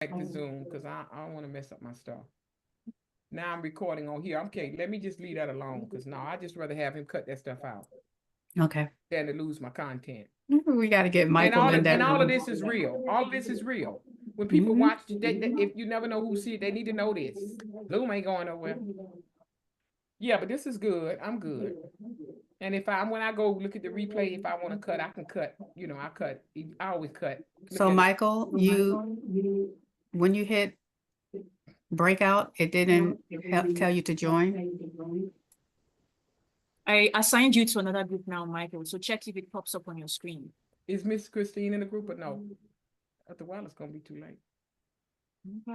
back to Zoom because I don't want to mess up my stuff. Now I'm recording on here. Okay, let me just leave that alone because no, I just rather have him cut that stuff out Okay. than to lose my content. We got to get Michael in that All of room. this is real. All of this is real. When people Mhm. watch, if you never know who see it, they need to know this. Zoom ain't going nowhere. Yeah, but this is good. I'm good. And if I when I go look at the replay, if I want to cut, I can cut. You know, I cut. I always cut. Look So at it. Michael, when you hit breakout, it didn't tell you to join. I assigned you to another group now, Michael. So check if it pops up on your screen. Is Miss Christine in the group or no? After a while, it's gonna be too late.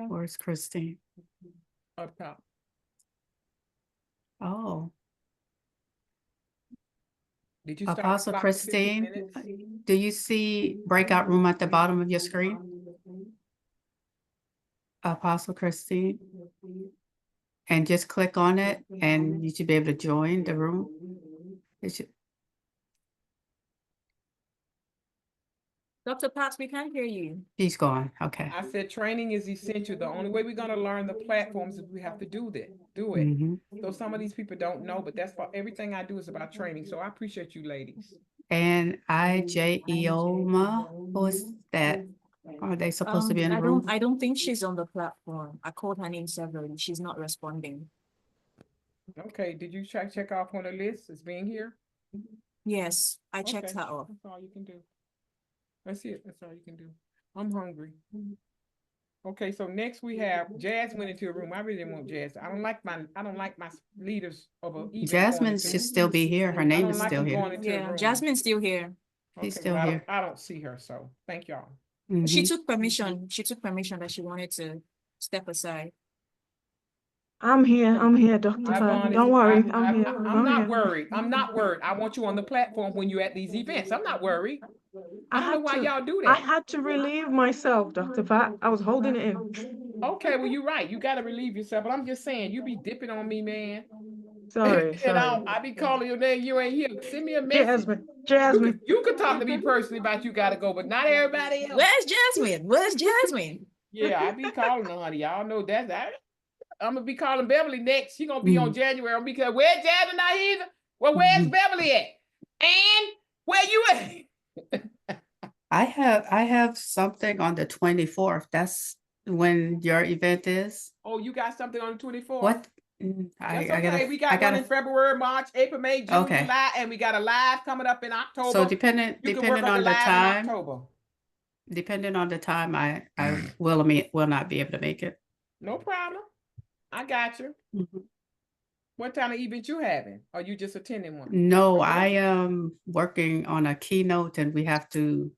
Where's Christine? Up top. Oh, Did you start the Apostle clock at 15 Christine, minutes? do you see breakout room at the bottom of your screen? Apostle Christine? And just click on it and you should be able to join the room. It should, Dr. Potts, we can't hear you. she's gone. Okay. I said training is essential. The only way we're gonna learn the platforms is we have to do it. Mhm. So some of these people don't know, but that's for everything I do is about training. So I appreciate you ladies. And Ijeoma, who is that? Are they supposed to be in the room? I don't think she's on the platform. I called her name severally. She's not responding. Okay, did you check off on the list as being here? Yes, I checked Okay, her off. that's all you can do. That's it. That's all you can do. I'm hungry. Okay, so next we have Jazz went into a room. I really didn't want Jazz. I don't like my leaders of a event. Jasmine should still be here. Her name is still here. Going into a Yeah, room. Jasmine's still here. She's Okay, still well, here. I don't see her, so thank y'all. She Mhm. took permission. She took permission that she wanted to step aside. I'm here, Dr. Pat. Don't worry, I'm here. I'm not worried. I'm not worried. I want you on the platform when you're at these events. I'm not worried. I don't know why y'all do I that. had to relieve myself, Dr. Pat. I was holding it in. Okay, well, you're right. You got to relieve yourself. But I'm just saying, you be dipping on me, man. Sorry. I be calling your name. You ain't here. Send me a message. Jasmine. You could talk to me personally about you got to go, but not everybody else. Where's Jasmine? Where's Jasmine? Yeah, I be calling her, honey. Y'all know that. I'm gonna be calling Beverly next. She gonna be on January. I'm because where's Jasmine not either? Well, where's Beverly at? And where you at? I have something on the 24th. That's when your event is. Oh, you got something on the 24th? What? That's okay. We got one in February, March, April, May, June, July, and we got a live coming up in October. So depending on the time, depending on the time, I will not be able to make it. No problem. I got you. What kind of event you having? Or you just attending one? No, I am working on a keynote and we have to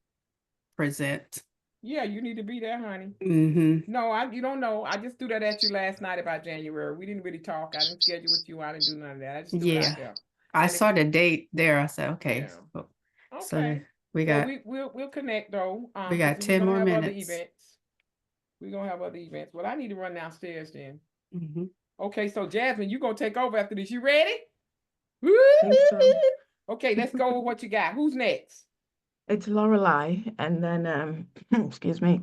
present. Yeah, you need to be there, honey. Mm-hmm. No, you don't know. I just threw that at you last night about January. We didn't really talk. I didn't schedule with you. I didn't do none of that. I just threw it out there. I saw the date there. I said, okay. Yeah. So Okay. we got we'll connect though. We got 10 more minutes. We're gonna have other events. Well, I need to run downstairs then. Mm-hmm. Okay, so Jasmine, you're gonna take over after this. You ready? So. Okay, let's go with what you got. Who's next? It's Lorelei, and then excuse me.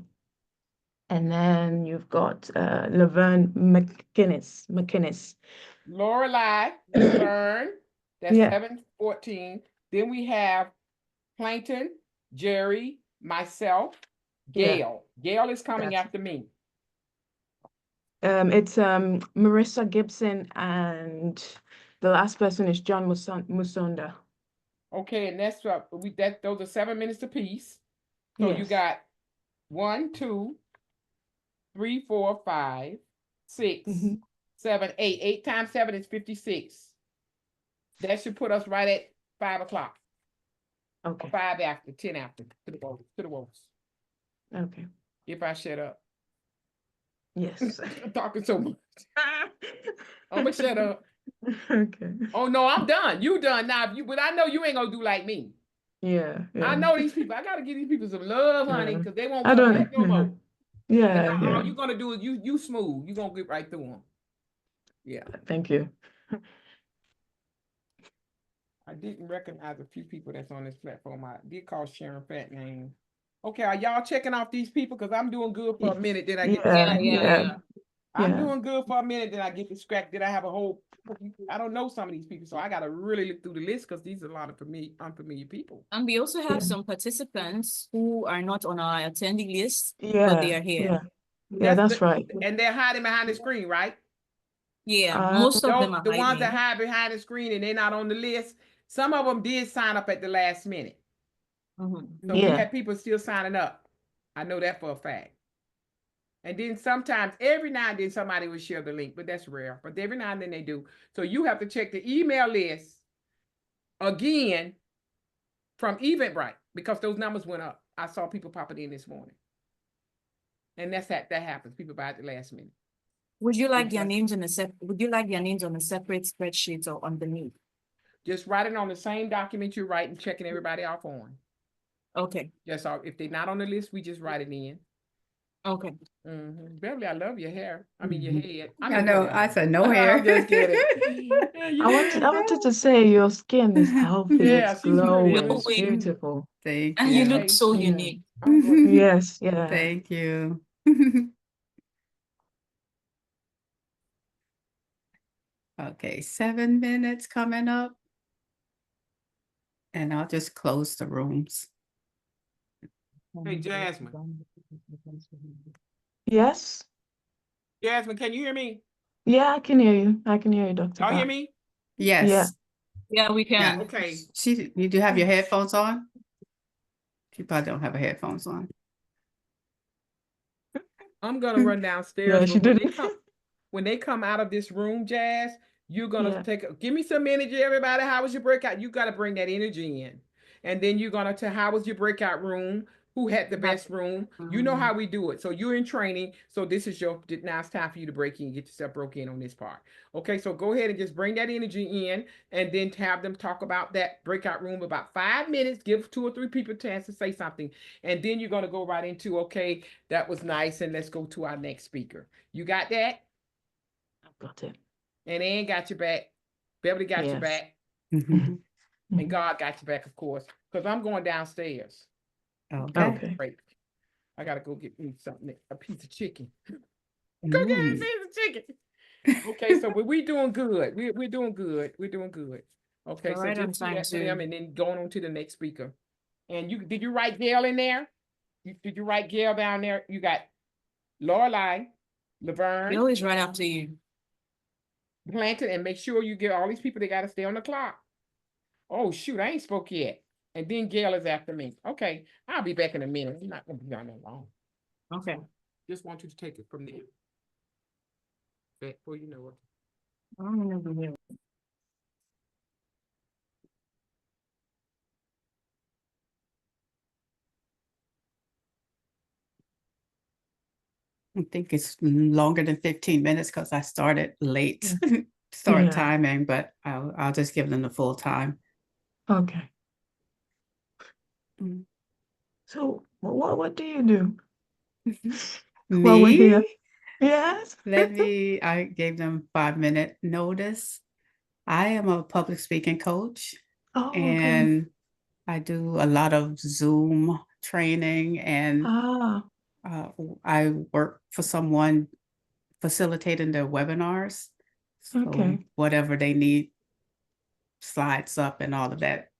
And then you've got Laverne McInnes. Lorelei, Laverne. That's Yeah. 7:14. Then we have Plankton, Jerry, myself, Gail. Gail is coming after me. It's Marissa Gibson, and the last person is John Musonda. Okay, and that's those are 7 minutes apiece. So you got 1, 2, 3, 4, 5, 6, 7, 8. 8 times 7 is 56. That should put us right at 5 o'clock. Okay. 5 after, 10 after, to the votes. Okay. If I shut up. Yes. I'm talking so much. I'm gonna shut up. Okay. Oh no, I'm done. You done now. But I know you ain't gonna do like me. Yeah. I know these people. I gotta give these people some love, honey, because they won't I come don't back no more. Yeah. All you're gonna do is you smooth. You're gonna get right through them. Yeah. Thank you. I didn't recognize a few people that's on this platform. I did call Sharon Fat name. Okay, are y'all checking off these people? Cause I'm doing good for a minute, then I get Yeah, distracted. yeah. I'm yeah. doing good for a minute, then I get distracted. I have a whole, I don't know some of these people, so I gotta really look through the list because these are a lot of unfamiliar people. And we also have Yeah. some participants who are not on our attending list, but Yeah, they are here. yeah, that's right. And they're hiding behind the screen, right? Yeah, Uh, most of them Those, are the ones that hiding. hide behind the screen and they're not on the list, some of them did sign up at the last minute. Mhm. So we Yeah. had people still signing up. I know that for a fact. And then sometimes, every now and then, somebody will share the link, but that's rare. But every now and then they do. So you have to check the email list again from Eventbrite because those numbers went up. I saw people popping in this morning. And that happens. People buy at the last minute. Would you like Yes, their that's- names on would you like their names on a separate spreadsheet or underneath? Just write it on the same document you write and checking everybody off on. Okay, Just if they're not on the list, we just write it in. okay. Beverly, I love your hair. I mean your head. I mean, know, whatever. I said no hair. I'm just kidding. Yeah, I wanted to say your skin is healthy, Yeah, it's she's really glowing, it's glowing. beautiful. Thank And you you. look so Yeah. unique. I'm going- Yes, yeah. Thank you. Okay, 7 minutes coming up. And I'll just close the rooms. Hey, Jasmine. Yes? Jasmine, can you hear me? Yeah, I can hear you. I can hear you, Dr. Y'all hear Bat. me? Yes. Yeah, we Yeah. can. Okay. You do have your headphones on? She probably don't have her headphones on. I'm gonna run downstairs. Yeah, but she when did. when they come out of this room, Jazz, you're gonna Yeah. give me some energy, everybody. How was your breakout? You gotta bring that energy in. And then you're gonna tell how was your breakout room? Who had the best room? You know how we do it. So you're in training. So this is now it's time for you to break in, get yourself broke in on this part. Okay, so go ahead and just bring that energy in and then have them talk about that breakout room about 5 minutes, give 2 or 3 people a chance to say something. And then you're gonna go right into, okay, that was nice. And let's go to our next speaker. You got that? I've got it. And Ann got your back. Beverly got your Yes. back. Mhm. And God got your back, of course. Because I'm going downstairs. Okay. Okay. Great. I gotta go get me something, a piece of chicken. Go get me a Mm. piece of chicken. Okay, so we doing good. We're doing good. We're doing good. Okay, We're so right on just do time, that for them too. and then going on to the next speaker. And did you write Gail in there? Did you write Gail down there? You got Lorelei, Laverne, Bill is right after you. Planted, and make sure you get all these people, they gotta stay on the clock. Oh, shoot, I ain't spoke yet. And then Gail is after me. Okay, I'll be back in a minute. I'm not gonna be on that long. Okay. Just want you to take it from there. Back before you know it. I'm gonna be here. I think it's longer than 15 minutes because I started late. Yeah. Start timing, but I'll just give them the full time. Okay. Mm. So what do you do while we're Me? here? Yes. I gave them 5-minute notice. I am a public speaking coach Oh, okay. and I do a lot of Zoom training and Ah, I work for someone facilitating their webinars. So Okay. whatever they need, slides up and all of that.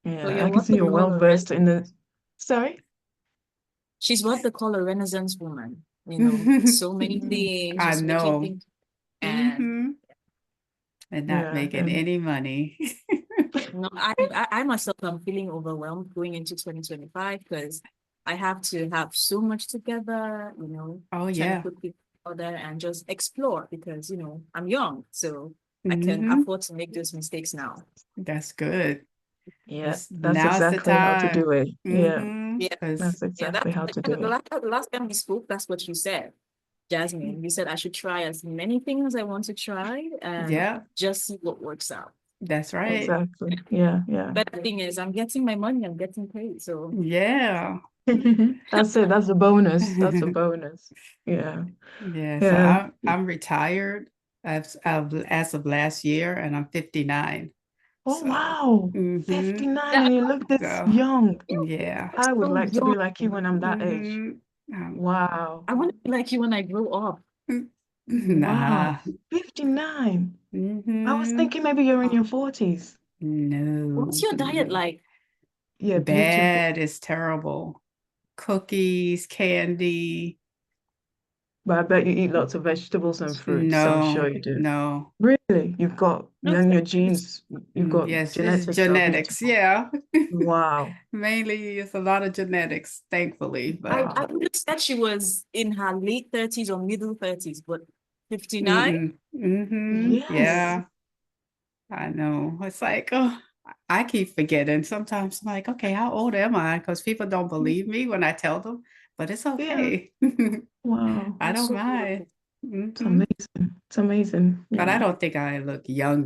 So yeah, you're I can what see they you're call well a versed in the. Sorry? She's what they call a Renaissance woman. You know, so many things. I just making know. things- And Mhm. And not Yeah, making and- any money. no, I myself am feeling overwhelmed going into 2025 because I have to have so much together, you know, Oh, trying yeah. to put people together and just explore because, you know, I'm young, so I can Mhm. afford to make those mistakes now. That's good. Yeah, That's that's now's the exactly how to time. do it. Yeah, Mhm. Yeah. 'Cause that's exactly how to do the it. last time we spoke, that's what you said, Jasmine. You said I should try as many things I want to try and yeah, just see what works out. that's right. Exactly. Yeah, yeah. But the thing is, I'm getting my money, I'm getting paid, so Yeah. That's it. That's a bonus. That's a bonus. Yeah. Yeah. So Yeah. I'm retired as of last year and I'm 59. Oh, So, wow. mhm. 59 and you look this So, young. yeah. I would So like to be young. like you when I'm that age. Mhm. Wow. I want to be like you when I grow up. Wow. Nah. 59. I was Mm-hmm. thinking maybe you're in your 40s. What's No, your diet no. like? Yeah, beautiful. Bad is terrible. Cookies, candy. But I bet you eat lots of vegetables and fruits. I'm sure No, you do. no. Really? You've got, No, then your genes, you've got Yes, it's genetics are genetics. beautiful. Yeah. Wow. Mainly it's a lot of genetics, thankfully. But Wow. I understand she was in her late 30s or middle 30s, but 59? mm-hmm. Yes. Yeah, I know. It's like, oh, I keep forgetting. Sometimes I'm like, okay, how old am I? Because people don't believe me when I tell them, but it's Yeah. okay. Wow. I That's don't so mind. beautiful. It's hmm amazing. It's amazing. But I Yeah. don't think I look young,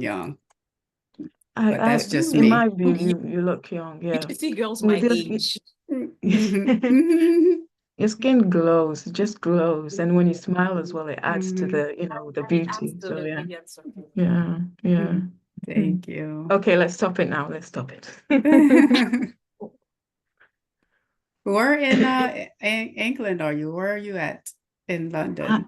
but I, that's just in me. my view, You, you look young. you Yeah. can see girls With my your, age. Mhm. your skin glows. It just glows. And when you smile as well, it adds to Mhm. the, the It adds beauty. to So the yeah. radiance of it. Yeah. Yeah. Thank you. Okay, let's stop it now. Let's stop it. Where in England are you? Where are you at in I, London?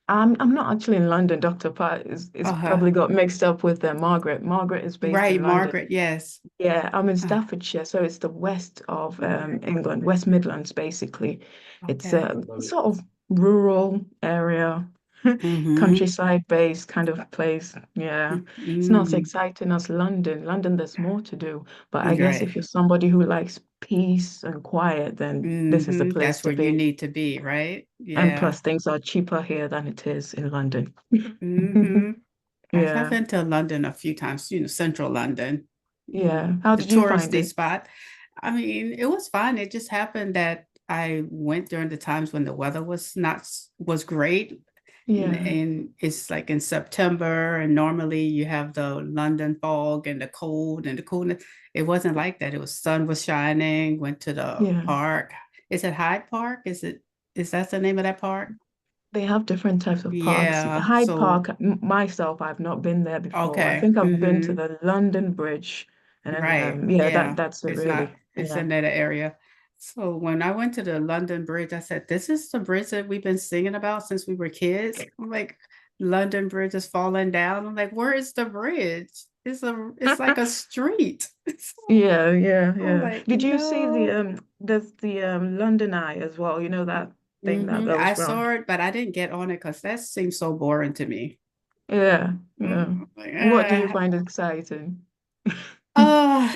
I'm not actually in London. Dr. Pat is Uh-huh. probably got mixed up with Margaret. Margaret is based Right, in London. Margaret, yes. Yeah, I'm in Uh, Staffordshire, so it's the west of England, West Midlands, basically. It's okay. a sort of rural area, Mm-hmm. countryside based kind of place. Yeah, it's not as Mm-hmm. exciting as London. London, there's more to do. But I guess Right. if you're somebody who likes peace and quiet, then this is the Mm-hmm. place That's to where you be. need to be, right? And Yeah. plus, things are cheaper here than it is in London. Mm-hmm. I've Yeah, been to London a few times, central London, yeah. How the did you find touristy it? spot. I mean, it was fine. It just happened that I went during the times when the weather was great. Yeah, And it's like in September, and normally you have the London fog and the cold and the coolness. It wasn't like that. It was sun was shining, went to the yeah. park. Is it Hyde Park? Is that the name of that park? They have different types of parks. Yeah. Hyde So Park, myself, I've not been there before. I okay. think I've been to Mm-hmm. the London Bridge, and then Right. yeah, Yeah. that's it It's not, really. it's Yeah, in that area. So when I went to the London Bridge, I said, this is the bridge that we've been singing about since we were kids. I'm like, London Bridge is falling down. I'm like, where is the bridge? It's like a street. yeah, yeah, I'm yeah. like, Did you see the no. there's the London Eye as well? You know that thing that I goes round. saw it, but I didn't get on it because that seems so boring to me. Yeah, yeah. Like, What do you find exciting? uh,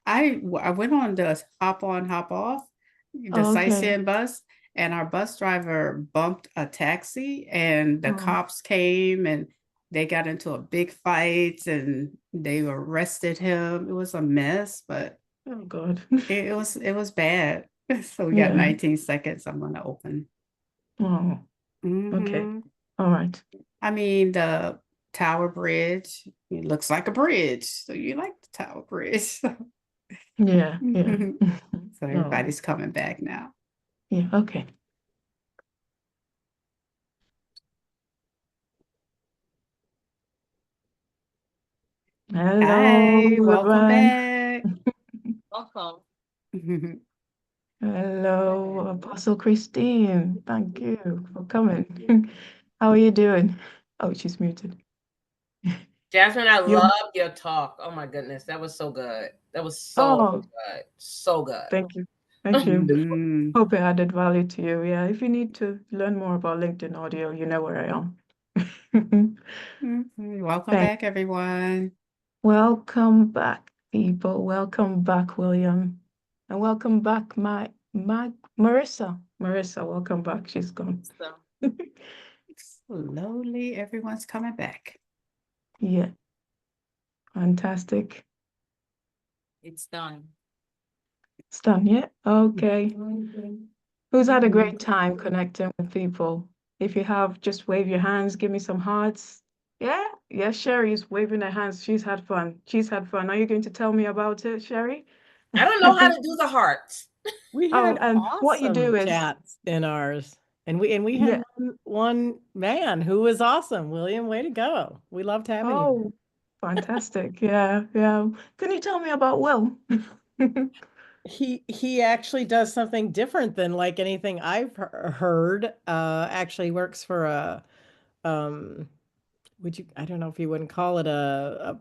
I went on the hop on, hop off, the Okay. sightseeing bus, and our bus driver bumped a taxi, and the Oh, cops came and they got into a big fight and they arrested him. It was a mess, but oh God. it was bad. So we got Yeah. 19 seconds. I'm gonna open. Oh, okay. hmm All right. I mean the Tower Bridge. It looks like a bridge, so you like the Tower Bridge. Yeah, yeah. So Oh, everybody's coming back now. yeah, okay. Hello, Hi, welcome everyone. back. Welcome. Hello, Apostle Christine. Thank you for coming. How are you doing? Oh, she's muted. Jasmine, I You love your talk. Oh my goodness, that was so good. That was so Oh, good. So good. thank you. Thank you. Mhm. Hope it added value to you. Yeah, if you need to learn more about LinkedIn audio, you know where I am. Mhm. Welcome Thank back, everyone. Welcome back, people. Welcome back, William. And welcome back, Marissa. Marissa, welcome back. She's gone. So Slowly, everyone's coming back. Yeah, fantastic. it's done. It's done, yeah? Okay. Who's had a great time connecting with people? If you have, just wave your hands, give me some hearts. Yeah, yeah, Sherry's waving her hands. She's had fun. She's had fun. Are you going to tell me about it, Sherry? I don't know how to do the hearts. We Oh, had and what you do awesome is, chats in ours. And we yeah. had one man who was awesome. William, way to go. We loved having you. Oh, Fantastic. Yeah, yeah. Can you tell me about Will? He actually does something different than like anything I've heard. Actually works for a I don't know if you wouldn't call it a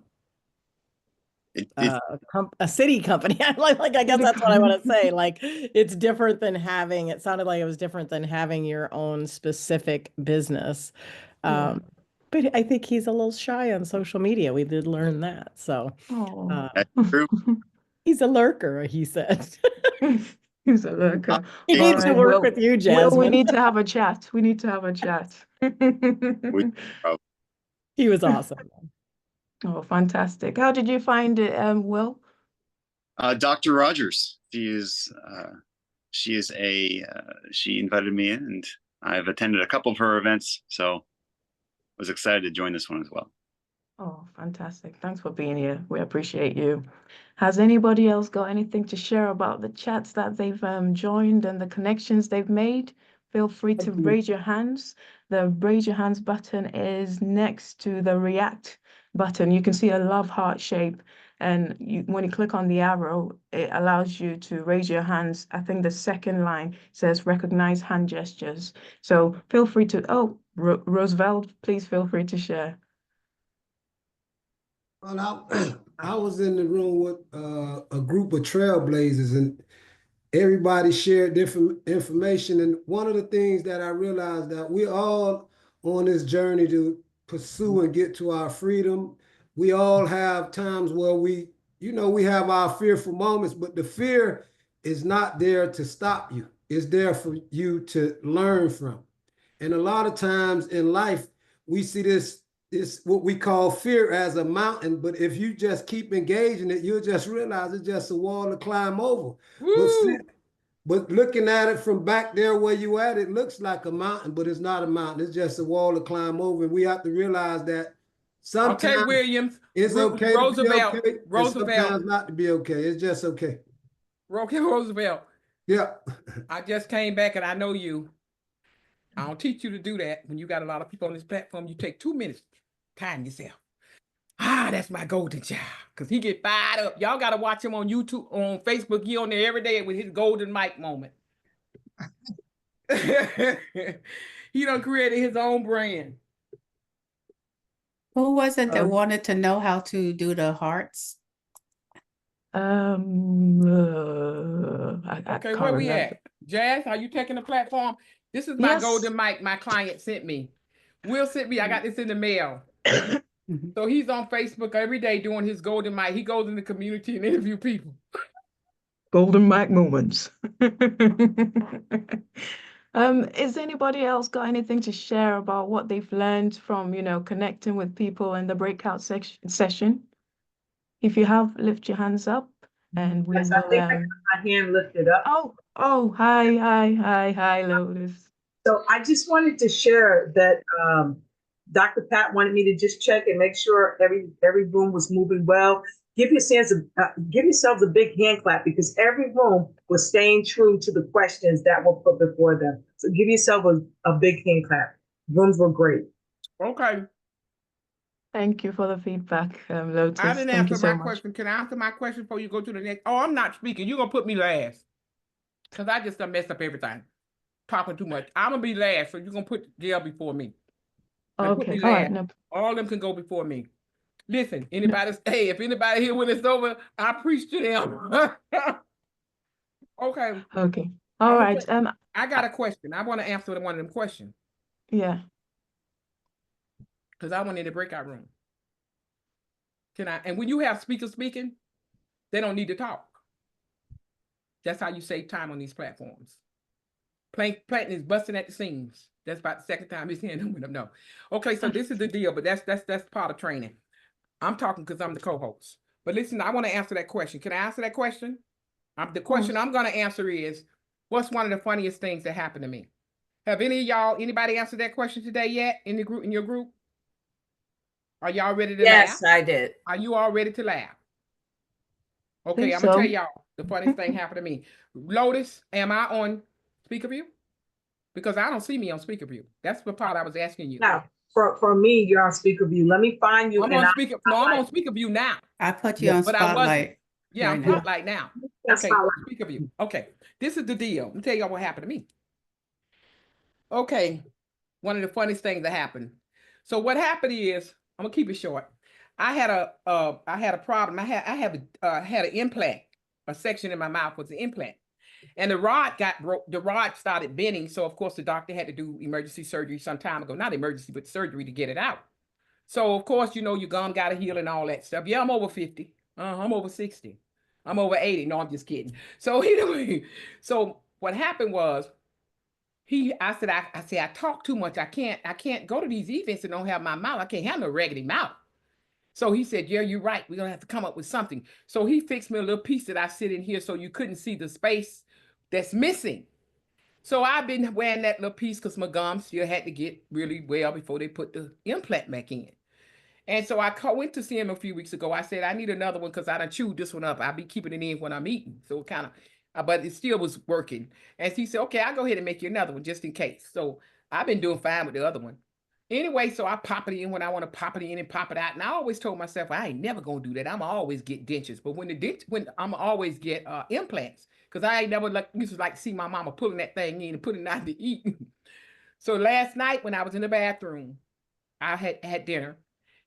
city company. I'm like I guess that's what I want to say. Like it's different than having, it sounded like it was different than having your own specific business. Yeah. But I think he's a little shy on social media. We did learn that. So Oh. That's true. he's a lurker, he said. He's a lurker. He All needs to right, work Will, with you, Will, we Jasmine. need to have a chat. We need to have a chat. He was awesome. Oh, fantastic. How did you find it, Will? Dr. Rogers. She invited me in, and I've attended a couple of her events, so was excited to join this one as well. Oh, fantastic. Thanks for being here. We appreciate you. Has anybody else got anything to share about the chats that they've joined and the connections they've made? Feel free to raise your hands. The raise your hands button is next to the react button. You can see a love heart shape. And when you click on the arrow, it allows you to raise your hands. I think the second line says recognize hand gestures. So feel free to, Roosevelt, please feel free to share. Well, I was in the room with a group of trailblazers, and everybody shared different information. And one of the things that I realized that we're all on this journey to pursue and get to our freedom. We all have times where we have our fearful moments, but the fear is not there to stop you. It's there for you to learn from. And a lot of times in life, we see this what we call fear as a mountain, but if you just keep engaging it, you'll just realize it's just a wall to climb over. But looking at it from back there where you at, it looks like a mountain, but it's not a mountain. It's just a wall to climb over. And we have to realize that sometimes Okay, Williams. it's okay Roosevelt. to be okay, Roosevelt. and sometimes not to be okay. It's just okay. Roosevelt. Yeah. I just came back and I know you. I don't teach you to do that. When you got a lot of people on this platform, you take 2 minutes, time yourself. That's my golden child. Because he get fired up. Y'all got to watch him on YouTube, on Facebook. He on there every day with his golden mic moment. He done created his own brand. Who was it that wanted to know how to do the hearts? I Okay, can't where we remember. at? Jazz, are you taking the platform? This is my Yes. golden mic my client sent me. Will sent me, I got this in the mail. Mhm. So he's on Facebook every day doing his golden mic. He goes in the community and interview people. Golden mic moments. Is anybody else got anything to share about what they've learned from, connecting with people in the breakout session? If you have, lift your hands up and we Yes, I will. think I got my hand lifted up. Hi, Lotus. So I just wanted to share that Dr. Pat wanted me to just check and make sure every room was moving well. Give yourselves a big hand clap because every room was staying true to the questions that were put before them. So give yourself a big hand clap. Rooms were great. Okay. Thank you for the feedback, Lotus. I didn't Thank you answer so my much. question. Can I answer my question before you go to the next? Oh, I'm not speaking. You're going to put me last. Because I just done messed up everything. Talking too much. I'm going to be last, so you're going to put Gail before me. And put Okay, me all right. last. No, All of them can go before me. Listen, hey, if anybody here when it's over, I preach to them. Okay. okay. All right. I got a question. I want to answer one of them questions. Yeah. Because I went in the breakout room. And when you have speakers speaking, they don't need to talk. That's how you save time on these platforms. Plankton is busting at the seams. That's about the second time his hand went up. No. Okay, so this is the deal, but that's part of training. I'm talking because I'm the co-host. But listen, I want to answer that question. Can I answer that question? The question I'm going to answer is, what's one of the funniest things that happened to me? Have anybody answered that question today yet in your group? Are y'all ready to laugh? Yes, I did. Are you all ready to laugh? Okay, Think I'm gonna so. tell y'all the funniest thing happened to me. Lotus, am I on speaker view? Because I don't see me on speaker view. That's the part I was asking you. No. for me, you're on speaker view. Let me find you. I'm on speaker. No, I'm on speaker view now. I put you on But I wasn't. spotlight. Yeah, I'm right now. spotlight now. That's Okay, spotlight. speaker view. Okay, this is the deal. Let me tell y'all what happened to me. Okay, one of the funniest things that happened. So what happened is, I'm gonna keep it short. I had a problem. I had an implant. A section in my mouth was an implant, and the rod got broke. The rod started bending. So of course the doctor had to do emergency surgery some time ago. Not emergency, but surgery to get it out. So of course, you know, your gum got to heal and all that stuff. Yeah, I'm over 50. I'm over 60. I'm over 80. No, I'm just kidding. So anyway, so what happened was, I said, I talk too much. I can't go to these events and don't have my mouth. I can't have no raggedy mouth. So he said, yeah, you're right. We're gonna have to come up with something. So he fixed me a little piece that I sit in here so you couldn't see the space that's missing. So I've been wearing that little piece because my gums still had to get really well before they put the implant back in. And so I went to see him a few weeks ago. I said, I need another one because I done chewed this one up. I'll be keeping it in when I'm eating. So kind of, but it still was working. And he said, okay, I'll go ahead and make you another one just in case. So I've been doing fine with the other one. Anyway, so I pop it in when I want to pop it in and pop it out. And I always told myself, I ain't never going to do that. I'm always get dentures. But when I'm always get implants, because I ain't never used to like see my mama pulling that thing in and putting it out to eat. So last night when I was in the bathroom, I had dinner.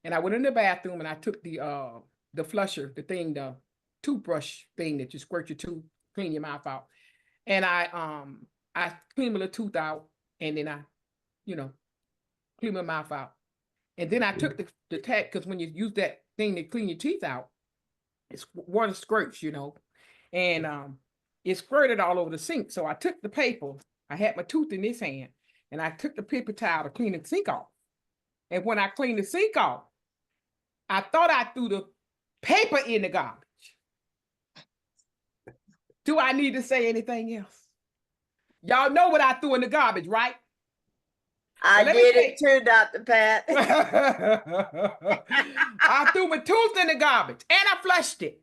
And I went in the bathroom and I took the flusher, the toothbrush thing that you squirt your tooth, clean your mouth out. And I cleaned my little tooth out, and then I, clean my mouth out. And then I took the tag, because when you use that thing to clean your teeth out, it's water squirts, and it squirted all over the sink. So I took the paper, I had my tooth in this hand, and I took the paper towel to clean the sink off. And when I cleaned the sink off, I thought I threw the paper in the garbage. Do I need to say anything else? Y'all know what I threw in the garbage, right? I did it too, Dr. Pat. I threw my tooth in the garbage and I flushed it.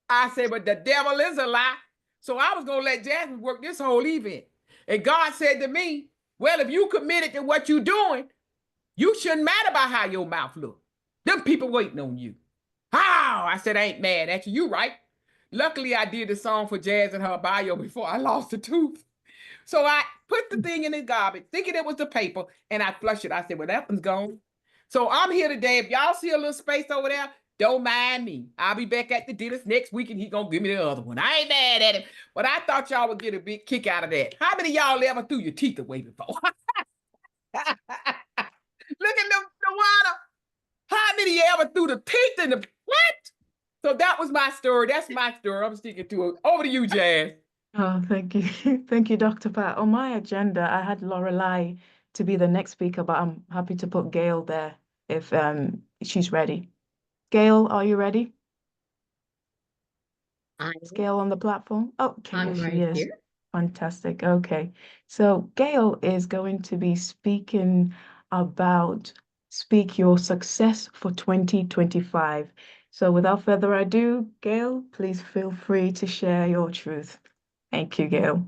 I said, but the devil is a lie. So I was going to let Jasmine work this whole event. And God said to me, well, if you committed to what you're doing, you shouldn't matter about how your mouth looks. Them people waiting on you. How? I said, I ain't mad at you. You right. Luckily, I did the song for Jazz and her bio before I lost the tooth. So I put the thing in the garbage, thinking it was the paper, and I flushed it. I said, well, that one's gone. So I'm here today. If y'all see a little space over there, don't mind me. I'll be back at the dentist next week, and he gonna give me the other one. I ain't mad at him, but I thought y'all would get a big kick out of that. How many of y'all ever threw your teeth away before? Look at the water. How many of you ever threw the teeth in the what? So that was my story. That's my story. I'm sticking to it. Over to you, Jazz. Oh, thank you. Thank you, Dr. Pat. On my agenda, I had Lorelei to be the next speaker, but I'm happy to put Gail there if she's ready. Gail, are you ready? Is Gail on the platform? Oh, okay, I'm she right is. here. Fantastic. Okay. So Gail is going to be speaking about Speak Your Success for 2025. So without further ado, Gail, please feel free to share your truth. Thank you, Gail.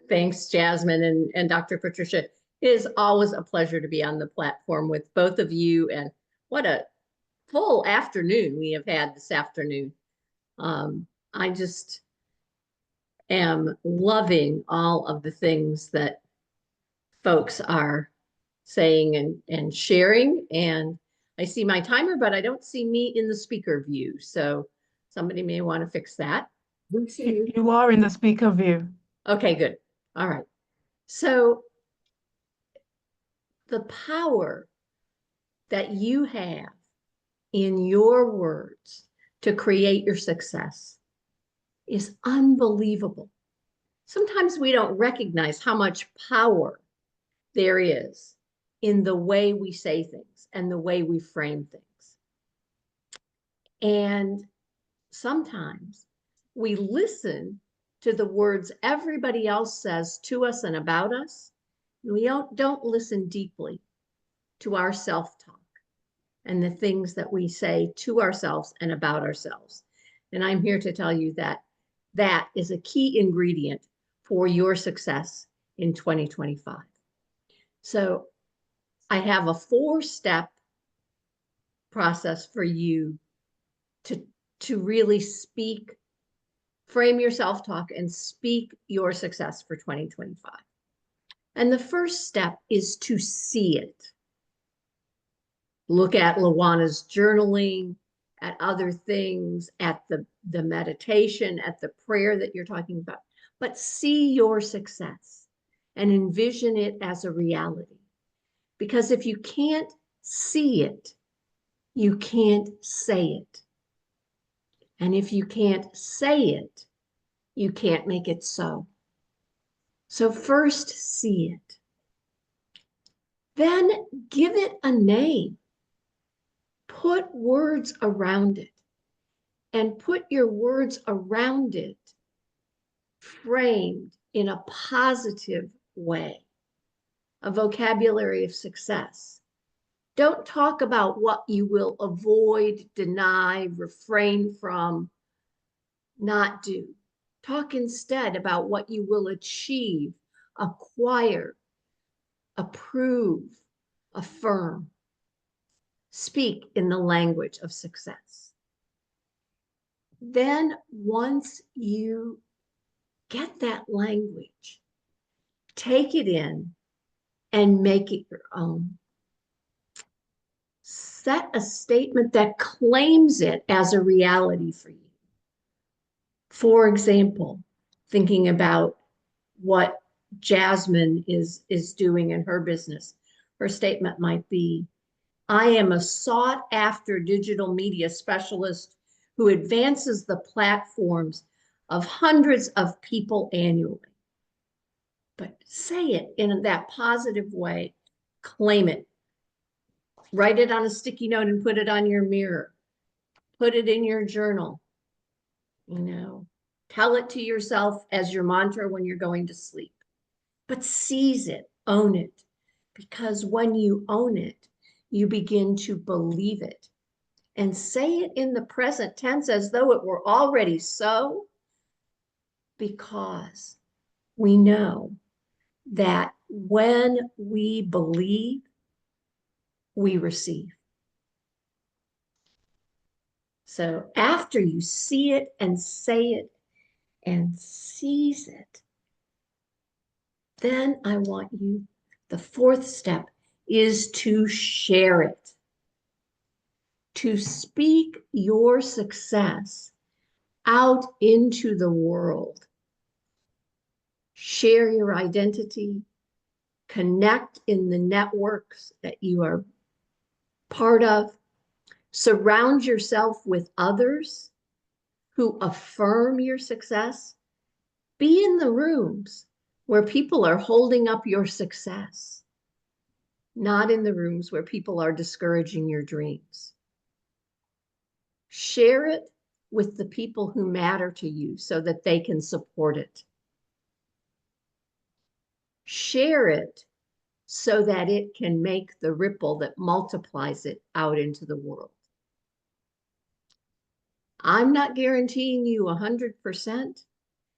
Thanks, Jasmine and Dr. Patricia. It is always a pleasure to be on the platform with both of you, and what a full afternoon we have had this afternoon. I just am loving all of the things that folks are saying and sharing. And I see my timer, but I don't see me in the speaker view. So somebody may want to fix that. We see you. You are in the speaker view. Okay, good. All right. So the power that you have in your words to create your success is unbelievable. Sometimes we don't recognize how much power there is in the way we say things and the way we frame things. And sometimes we listen to the words everybody else says to us and about us. And we don't listen deeply to our self-talk and the things that we say to ourselves and about ourselves. And I'm here to tell you that that is a key ingredient for your success in 2025. So I have a 4-step process for you to really frame your self-talk and speak your success for 2025. And the first step is to see it. Look at Luana's journaling, at other things, at the meditation, at the prayer that you're talking about. But see your success and envision it as a reality. Because if you can't see it, you can't say it. And if you can't say it, you can't make it so. So first see it. Then give it a name. Put words around it. And put your words around it framed in a positive way, a vocabulary of success. Don't talk about what you will avoid, deny, refrain from, not do. Talk instead about what you will achieve, acquire, approve, affirm. Speak in the language of success. Then once you get that language, take it in and make it your own. Set a statement that claims it as a reality for you. For example, thinking about what Jasmine is doing in her business, her statement might be, I am a sought-after digital media specialist who advances the platforms of hundreds of people annually. But say it in that positive way. Claim it. Write it on a sticky note and put it on your mirror. Put it in your journal. You know, tell it to yourself as your mantra when you're going to sleep. But seize it, own it. Because when you own it, you begin to believe it. And say it in the present tense as though it were already so. Because we know that when we believe, we receive. So after you see it and say it and seize it, then I want you, the 4th step is to share it. To speak your success out into the world. Share your identity, connect in the networks that you are part of, surround yourself with others who affirm your success. Be in the rooms where people are holding up your success, not in the rooms where people are discouraging your dreams. Share it with the people who matter to you so that they can support it. Share it so that it can make the ripple that multiplies it out into the world. I'm not guaranteeing you 100%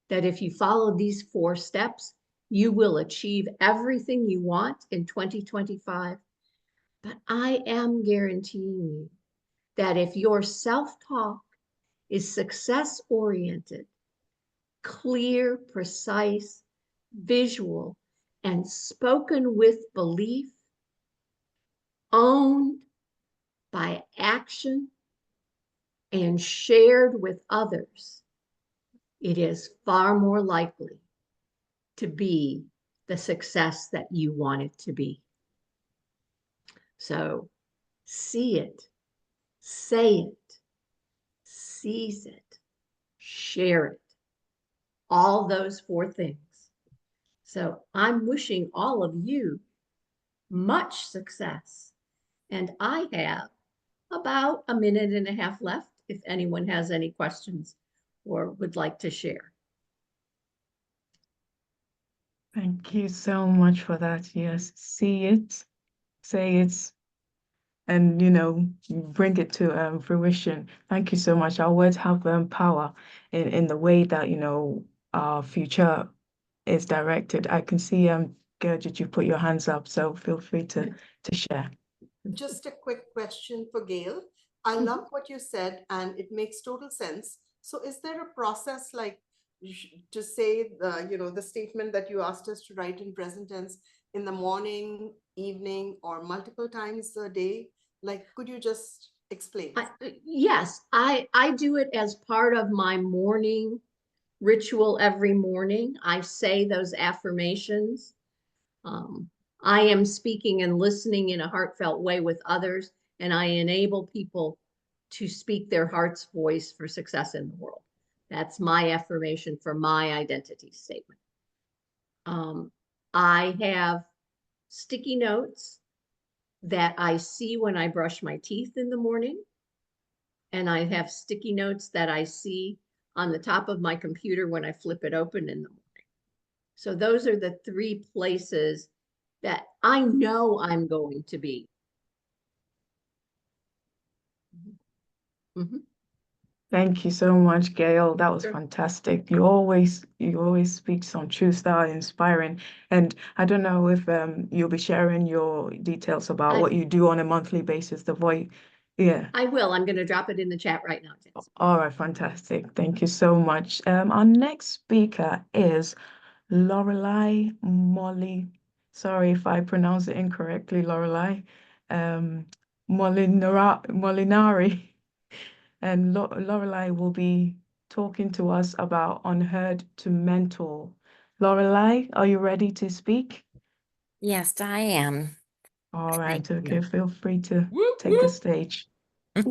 that if you follow these 4 steps, you will achieve everything you want in 2025. But I am guaranteeing you that if your self-talk is success-oriented, clear, precise, visual, and spoken with belief, owned by action, and shared with others, it is far more likely to be the success that you want it to be. So see it, say it, seize it, share it, all those 4 things. So I'm wishing all of you much success. And I have about a minute and a half left if anyone has any questions or would like to share. Thank you so much for that. Yes, see it, say it, and bring it to fruition. Thank you so much. Our words have power in the way that our future is directed. I can see Gurjit, you put your hands up, so feel free to share. Just a quick question for Gail. I love what you said and it makes total sense. So is there a process like to say the, you know, the statement that you asked us to write in present tense in the morning, evening, or multiple times a day? Like, could you just explain? Yes, I do it as part of my morning ritual every morning. I say those affirmations. I am speaking and listening in a heartfelt way with others, and I enable people to speak their heart's voice for success in the world. That's my affirmation for my identity statement. I have sticky notes that I see when I brush my teeth in the morning. And I have sticky notes that I see on the top of my computer when I flip it open in the morning. So those are the 3 places that I know I'm going to be. Mm-hmm. Thank you so much, Gail. That was fantastic. You always speak some truth that are inspiring. And I don't know if you'll be sharing your details about what you do on a monthly basis, the voice. Yeah. I will. I'm going to drop it in the chat right now. All right, fantastic. Thank you so much. Our next speaker is Lorelei Molly. Sorry if I pronounce it incorrectly, Lorelei. Molinari. And Lorelei will be talking to us about Unheard to Mentor. Lorelei, are you ready to speak? Yes, I am. All right, Thank okay, you. feel free to Whoop, take the whoop. stage. That's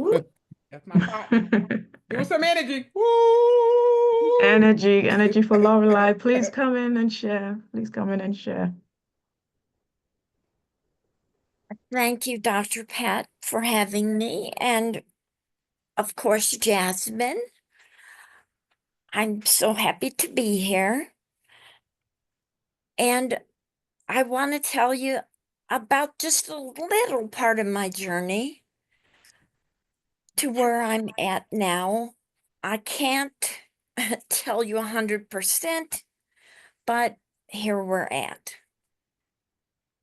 my partner. Give us some energy. Woo! Energy for Lorelei. Please come in and share. Please come in and share. Thank you, Dr. Pat, for having me. And of course, Jasmine. I'm so happy to be here. And I want to tell you about just a little part of my journey to where I'm at now. I can't tell you 100%, but here we're at.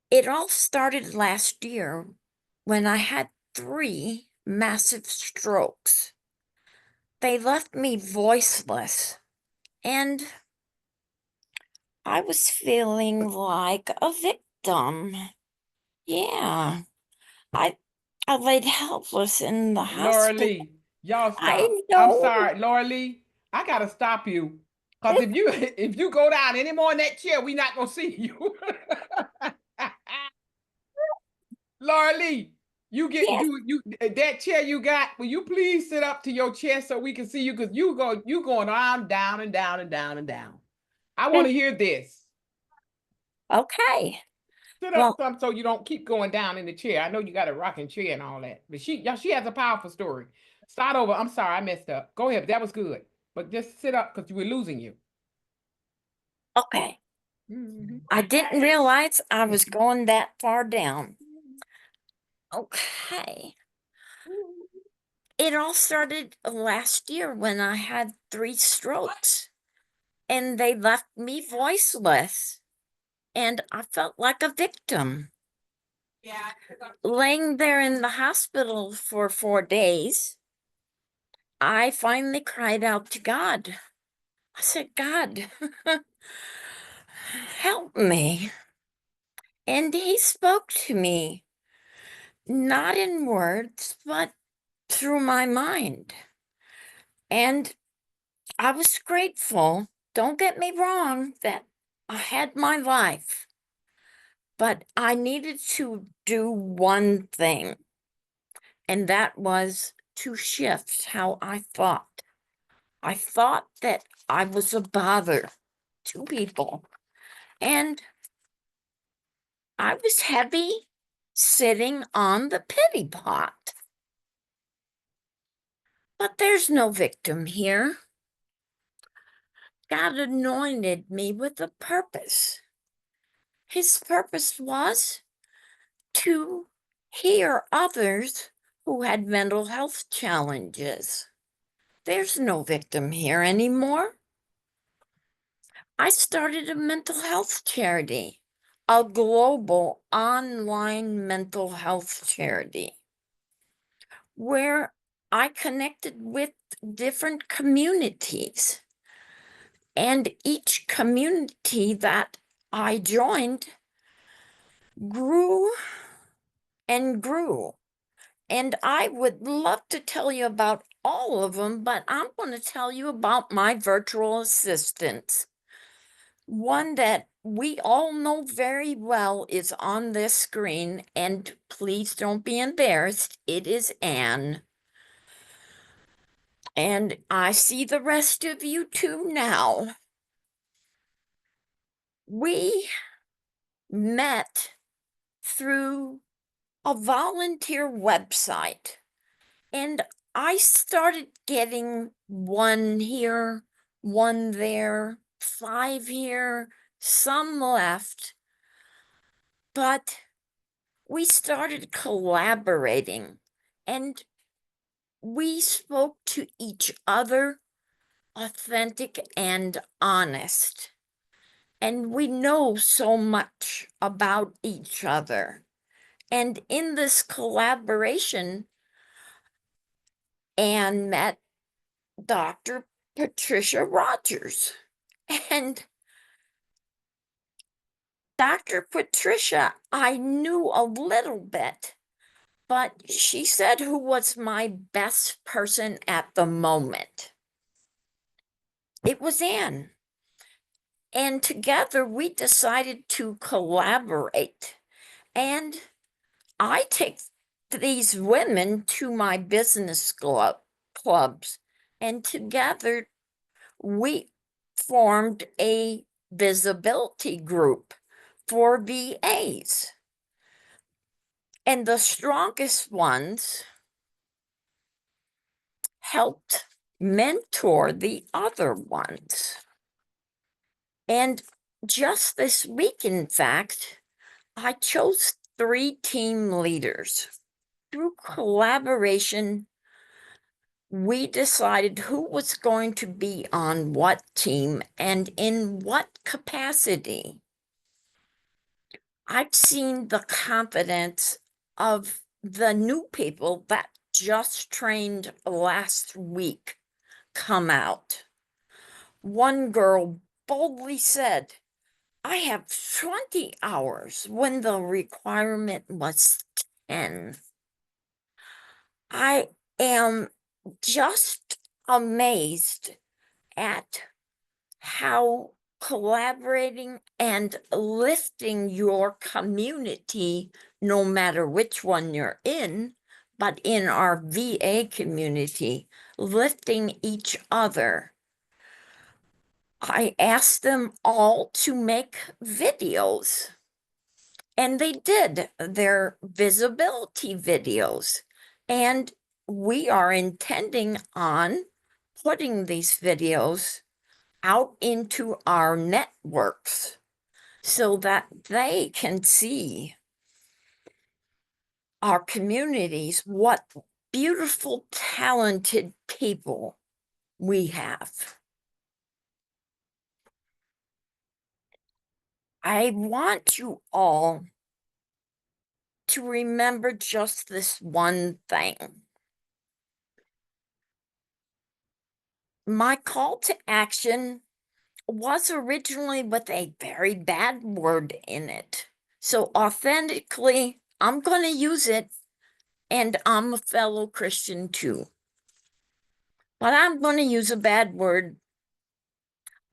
It all started last year when I had 3 massive strokes. They left me voiceless, and I was feeling like a victim. Yeah, I laid helpless in the Laura hospital. Lee, y'all stop. I I'm know. sorry, Laura Lee. I gotta stop you. Because if you go down any more in that chair, we not gonna see you. Laura Lee, you get Yes. you that chair you got, will you please sit up to your chair so we can see you? Because you going on down and down and down and down. I want to hear this. Okay. Sit up some so you don't keep going down in the chair. I know you got a rocking chair and all that, but she has a powerful story. Start over. I'm sorry, I messed up. Go ahead. That was good. But just sit up because we're losing you. Okay. I didn't realize I was going that far down. Okay. It all started last year when I had 3 strokes and they left me voiceless and I felt like a victim. Yeah. Laying there in the hospital for 4 days, I finally cried out to God. I said, God, help me. And he spoke to me, not in words, but through my mind. And I was grateful, don't get me wrong, that I had my life. But I needed to do one thing, and that was to shift how I thought. I thought that I was a bother to people, and I was heavy sitting on the pity pot. But there's no victim here. God anointed me with a purpose. His purpose was to hear others who had mental health challenges. There's no victim here anymore. I started a mental health charity a global online mental health charity where I connected with different communities. And each community that I joined grew and grew. And I would love to tell you about all of them, but I'm going to tell you about my virtual assistants. One that we all know very well is on this screen, and please don't be embarrassed. It is Anne. And I see the rest of you too now. We met through a volunteer website, and I started getting one here, one there, 5 here, some left. But we started collaborating, and we spoke to each other authentic and honest. And we know so much about each other. And in this collaboration, Anne met Dr. Patricia Rogers. And Dr. Patricia, I knew a little bit, but she said who was my best person at the moment. It was Anne. And together we decided to collaborate. And I take these women to my business clubs, and together we formed a visibility group for VAs. And the strongest ones helped mentor the other ones. And just this week, in fact, I chose 3 team leaders. Through collaboration, we decided who was going to be on what team and in what capacity. I've seen the confidence of the new people that just trained last week come out. One girl boldly said, I have 20 hours when the requirement was 10. I am just amazed at how collaborating and lifting your community, no matter which one you're in, but in our VA community, lifting each other. I asked them all to make videos, and they did their visibility videos. And we are intending on putting these videos out into our networks so that they can see our communities, what beautiful, talented people we have. I want you all to remember just this one thing. My call to action was originally with a very bad word in it. So authentically, I'm going to use it, and I'm a fellow Christian too. But I'm going to use a bad word.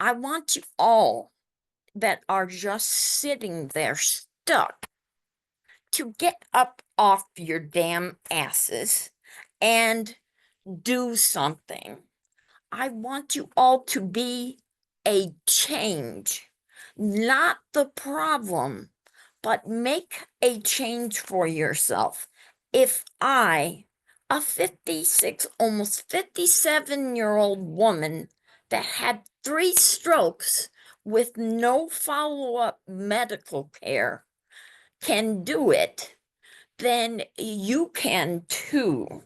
I want you all that are just sitting there stuck to get up off your damn asses and do something. I want you all to be a change, not the problem, but make a change for yourself. If I, a 56, almost 57-year-old woman that had 3 strokes with no follow-up medical care, can do it, then you can too.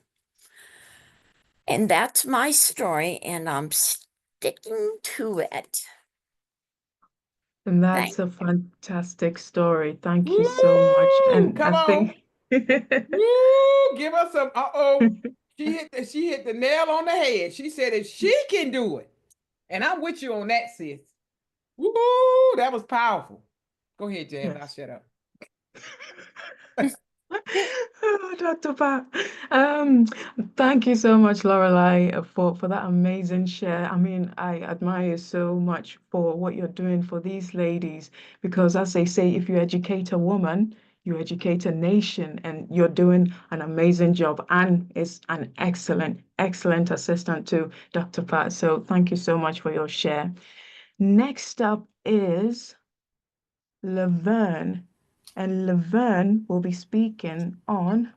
And that's my story, and I'm sticking to it. And that's a fantastic story. Thank you so much. And Come I on. think Woo, give us some. She hit the nail on the head. She said if she can do it, and I'm with you on that, sis. Woo, that was powerful. Go ahead, Jazz. I'll yes. shut up. Oh, Dr. Pat. Thank you so much, Lorelai, for that amazing share. I mean, I admire you so much for what you're doing for these ladies, because as they say, if you educate a woman, you educate a nation, and you're doing an amazing job and is an excellent, excellent assistant to Dr. Pat. So thank you so much for your share. Next up is Laverne, and Laverne will be speaking on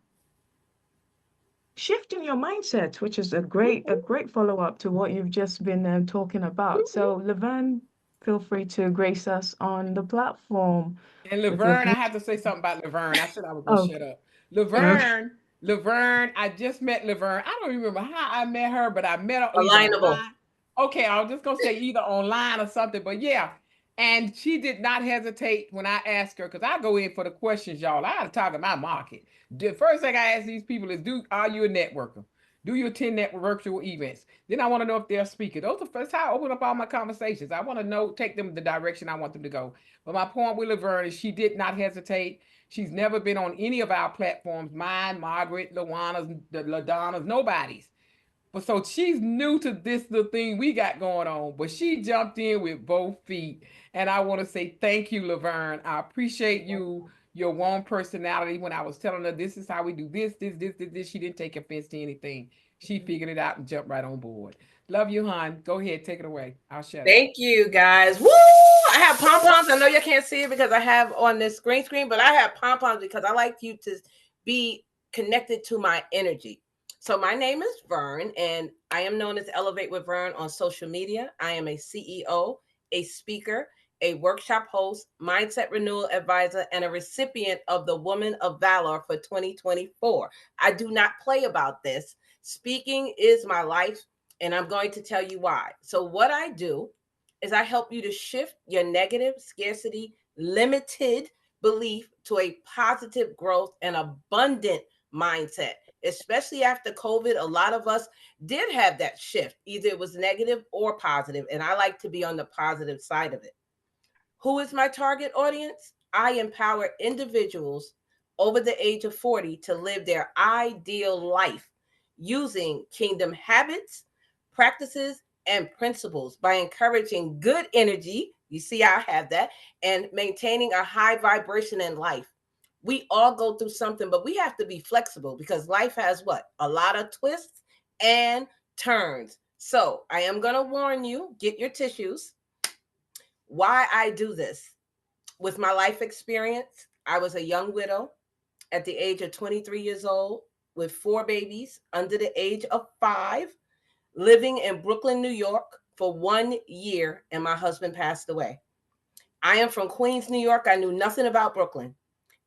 shifting your mindset, which is a great follow-up to what you've just been talking about. So Laverne, feel free to grace us on the platform And with your Laverne, I view. have to say something about Laverne. I said I was gonna Oh, shut up. okay. Laverne, I just met Laverne. I don't even remember how I met her, but I met her either Alignable. online. Okay, I was just gonna say either online or something, but yeah. And she did not hesitate when I asked her, because I go in for the questions, y'all. I gotta talk about market. The first thing I ask these people is, are you a networker? Do you attend virtual events? Then I want to know if they're a speaker. That's how I open up all my conversations. I want to know, take them the direction I want them to go. But my point with Laverne is she did not hesitate. She's never been on any of our platforms, mine, Margaret, Lawana's, the LaDonna's, nobody's. But so she's new to the thing we got going on, but she jumped in with both feet. And I want to say thank you, Laverne. I appreciate your warm personality. When I was telling her this is how we do this, she didn't take offense to anything. She figured it out and jumped right on board. Love you, hon. Go ahead, take it away. I'll shut up. Thank you, guys. Woo! I have pom poms. I know you can't see it because I have on this green screen, but I have pom poms because I like you to be connected to my energy. So my name is Vern, and I am known as Elevate with Vern on social media. I am a CEO, a speaker, a workshop host, mindset renewal advisor, and a recipient of the Woman of Valor for 2024. I do not play about this. Speaking is my life, and I'm going to tell you why. So what I do is I help you to shift your negative, scarcity, limited belief to a positive growth and abundant mindset. Especially after COVID, a lot of us did have that shift. Either it was negative or positive, and I like to be on the positive side of it. Who is my target audience? I empower individuals over the age of 40 to live their ideal life using kingdom habits, practices, and principles by encouraging good energy. You see, I have that, and maintaining a high vibration in life. We all go through something, but we have to be flexible because life has what? A lot of twists and turns. So I am going to warn you, get your tissues. Why I do this. With my life experience, I was a young widow at the age of 23 years old with 4 babies under the age of 5, living in Brooklyn, New York for 1 year, and my husband passed away. I am from Queens, New York. I knew nothing about Brooklyn,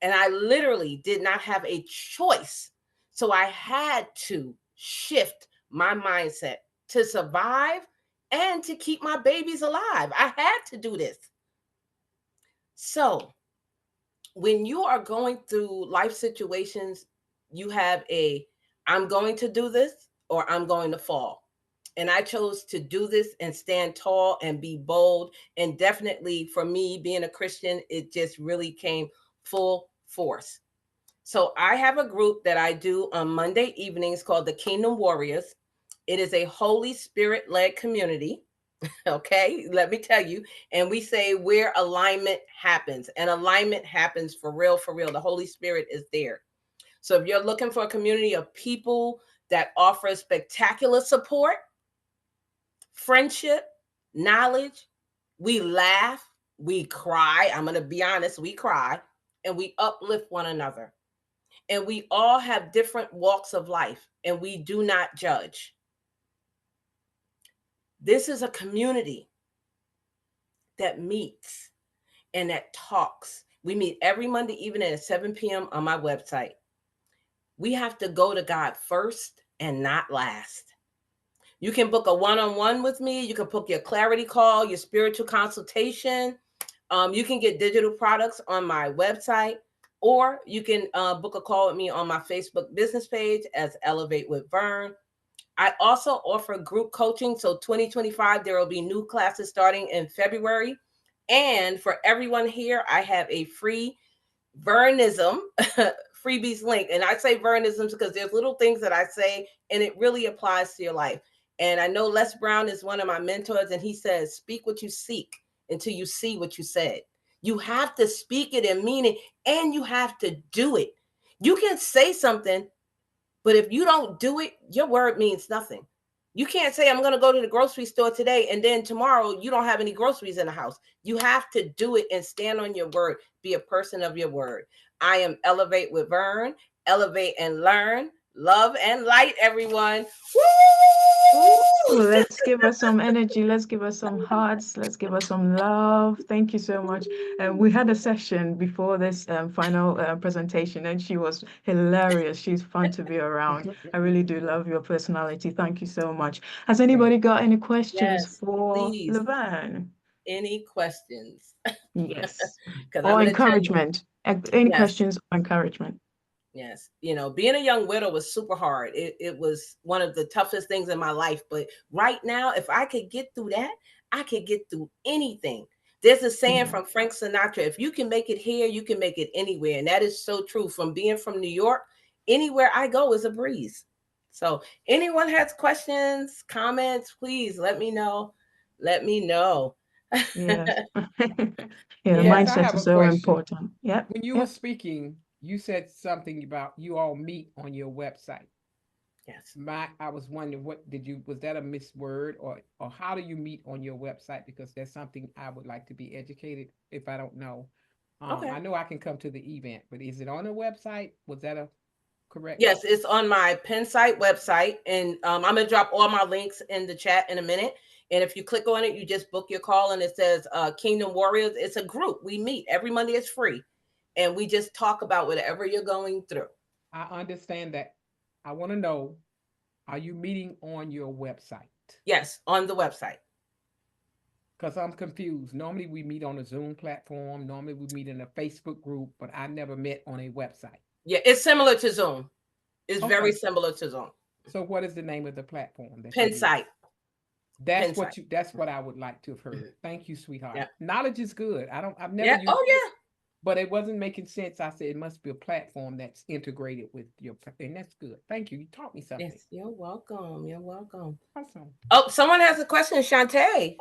and I literally did not have a choice. So I had to shift my mindset to survive and to keep my babies alive. I had to do this. So when you are going through life situations, you have I'm going to do this or I'm going to fall. And I chose to do this and stand tall and be bold. And definitely for me, being a Christian, it just really came full force. So I have a group that I do on Monday evenings called the Kingdom Warriors. It is a Holy Spirit-led community. Okay, let me tell you. And we say where alignment happens, and alignment happens for real, for real. The Holy Spirit is there. So if you're looking for a community of people that offer spectacular support, friendship, knowledge, we laugh, we cry. I'm going to be honest, we cry, and we uplift one another. And we all have different walks of life, and we do not judge. This is a community that meets and that talks. We meet every Monday evening at 7 p.m. on my website. We have to go to God first and not last. You can book a one-on-one with me. You can book your clarity call, your spiritual consultation. You can get digital products on my website, or you can book a call with me on my Facebook business page as Elevate with Vern. I also offer group coaching. So 2025, there will be new classes starting in February. And for everyone here, I have a free Vernism freebies link. And I say Vernisms because there's little things that I say, and it really applies to your life. And I know Les Brown is one of my mentors, and he says, speak what you seek until you see what you said. You have to speak it and mean it, and you have to do it. You can say something, but if you don't do it, your word means nothing. You can't say, I'm going to go to the grocery store today, and then tomorrow you don't have any groceries in the house. You have to do it and stand on your word. Be a person of your word. I am Elevate with Vern. Elevate and learn. Love and light, everyone. Woo! Let's give us some energy. Let's give us some hearts. Let's give us some love. Thank you so much. We had a session before this final presentation, and she was hilarious. She's fun to be around. I really do love your personality. Thank you so much. Has anybody got any questions Yes, for please. Laverne? Any questions? Yes. Because Or encouragement. Any Yes. questions or encouragement? Yes. You know, being a young widow was super hard. It was one of the toughest things in my life. But right now, if I could get through that, I could get through anything. There's a saying from Frank Sinatra, if you can make it here, you can make it anywhere. And that is so true. From being from New York, anywhere I go is a breeze. So anyone has questions, comments, please let me know. Let me know. Yes. Yes, I mindset have is a so question. important. Yep. When you were speaking, you said something about you all meet on your website. Yes. I was wondering, was that a misword, or how do you meet on your website? Because that's something I would like to be educated if I don't know. Okay. I know I can come to the event, but is it on the website? Was that a correct? Yes, it's on my Pensight website, and I'm gonna drop all my links in the chat in a minute. And if you click on it, you just book your call, and it says Kingdom Warriors. It's a group. We meet every Monday. It's free, and we just talk about whatever you're going through. I understand that. I want to know, are you meeting on your website? Yes, on the website. Because I'm confused. Normally we meet on a Zoom platform. Normally we meet in a Facebook group, but I never met on a website. Yeah, it's similar to Zoom. It's very Okay. similar to Zoom. So what is the name of the platform? Pensight. That's Pensight. That's what I would like to have heard. Thank you, sweetheart. Yeah. Knowledge is good. I've never Yeah. used Oh yeah. but it wasn't making sense. I said it must be a platform that's integrated with your, and that's good. Thank you. You taught me something. Yes, you're welcome. You're welcome. Awesome. Oh, someone has a question, Shantae.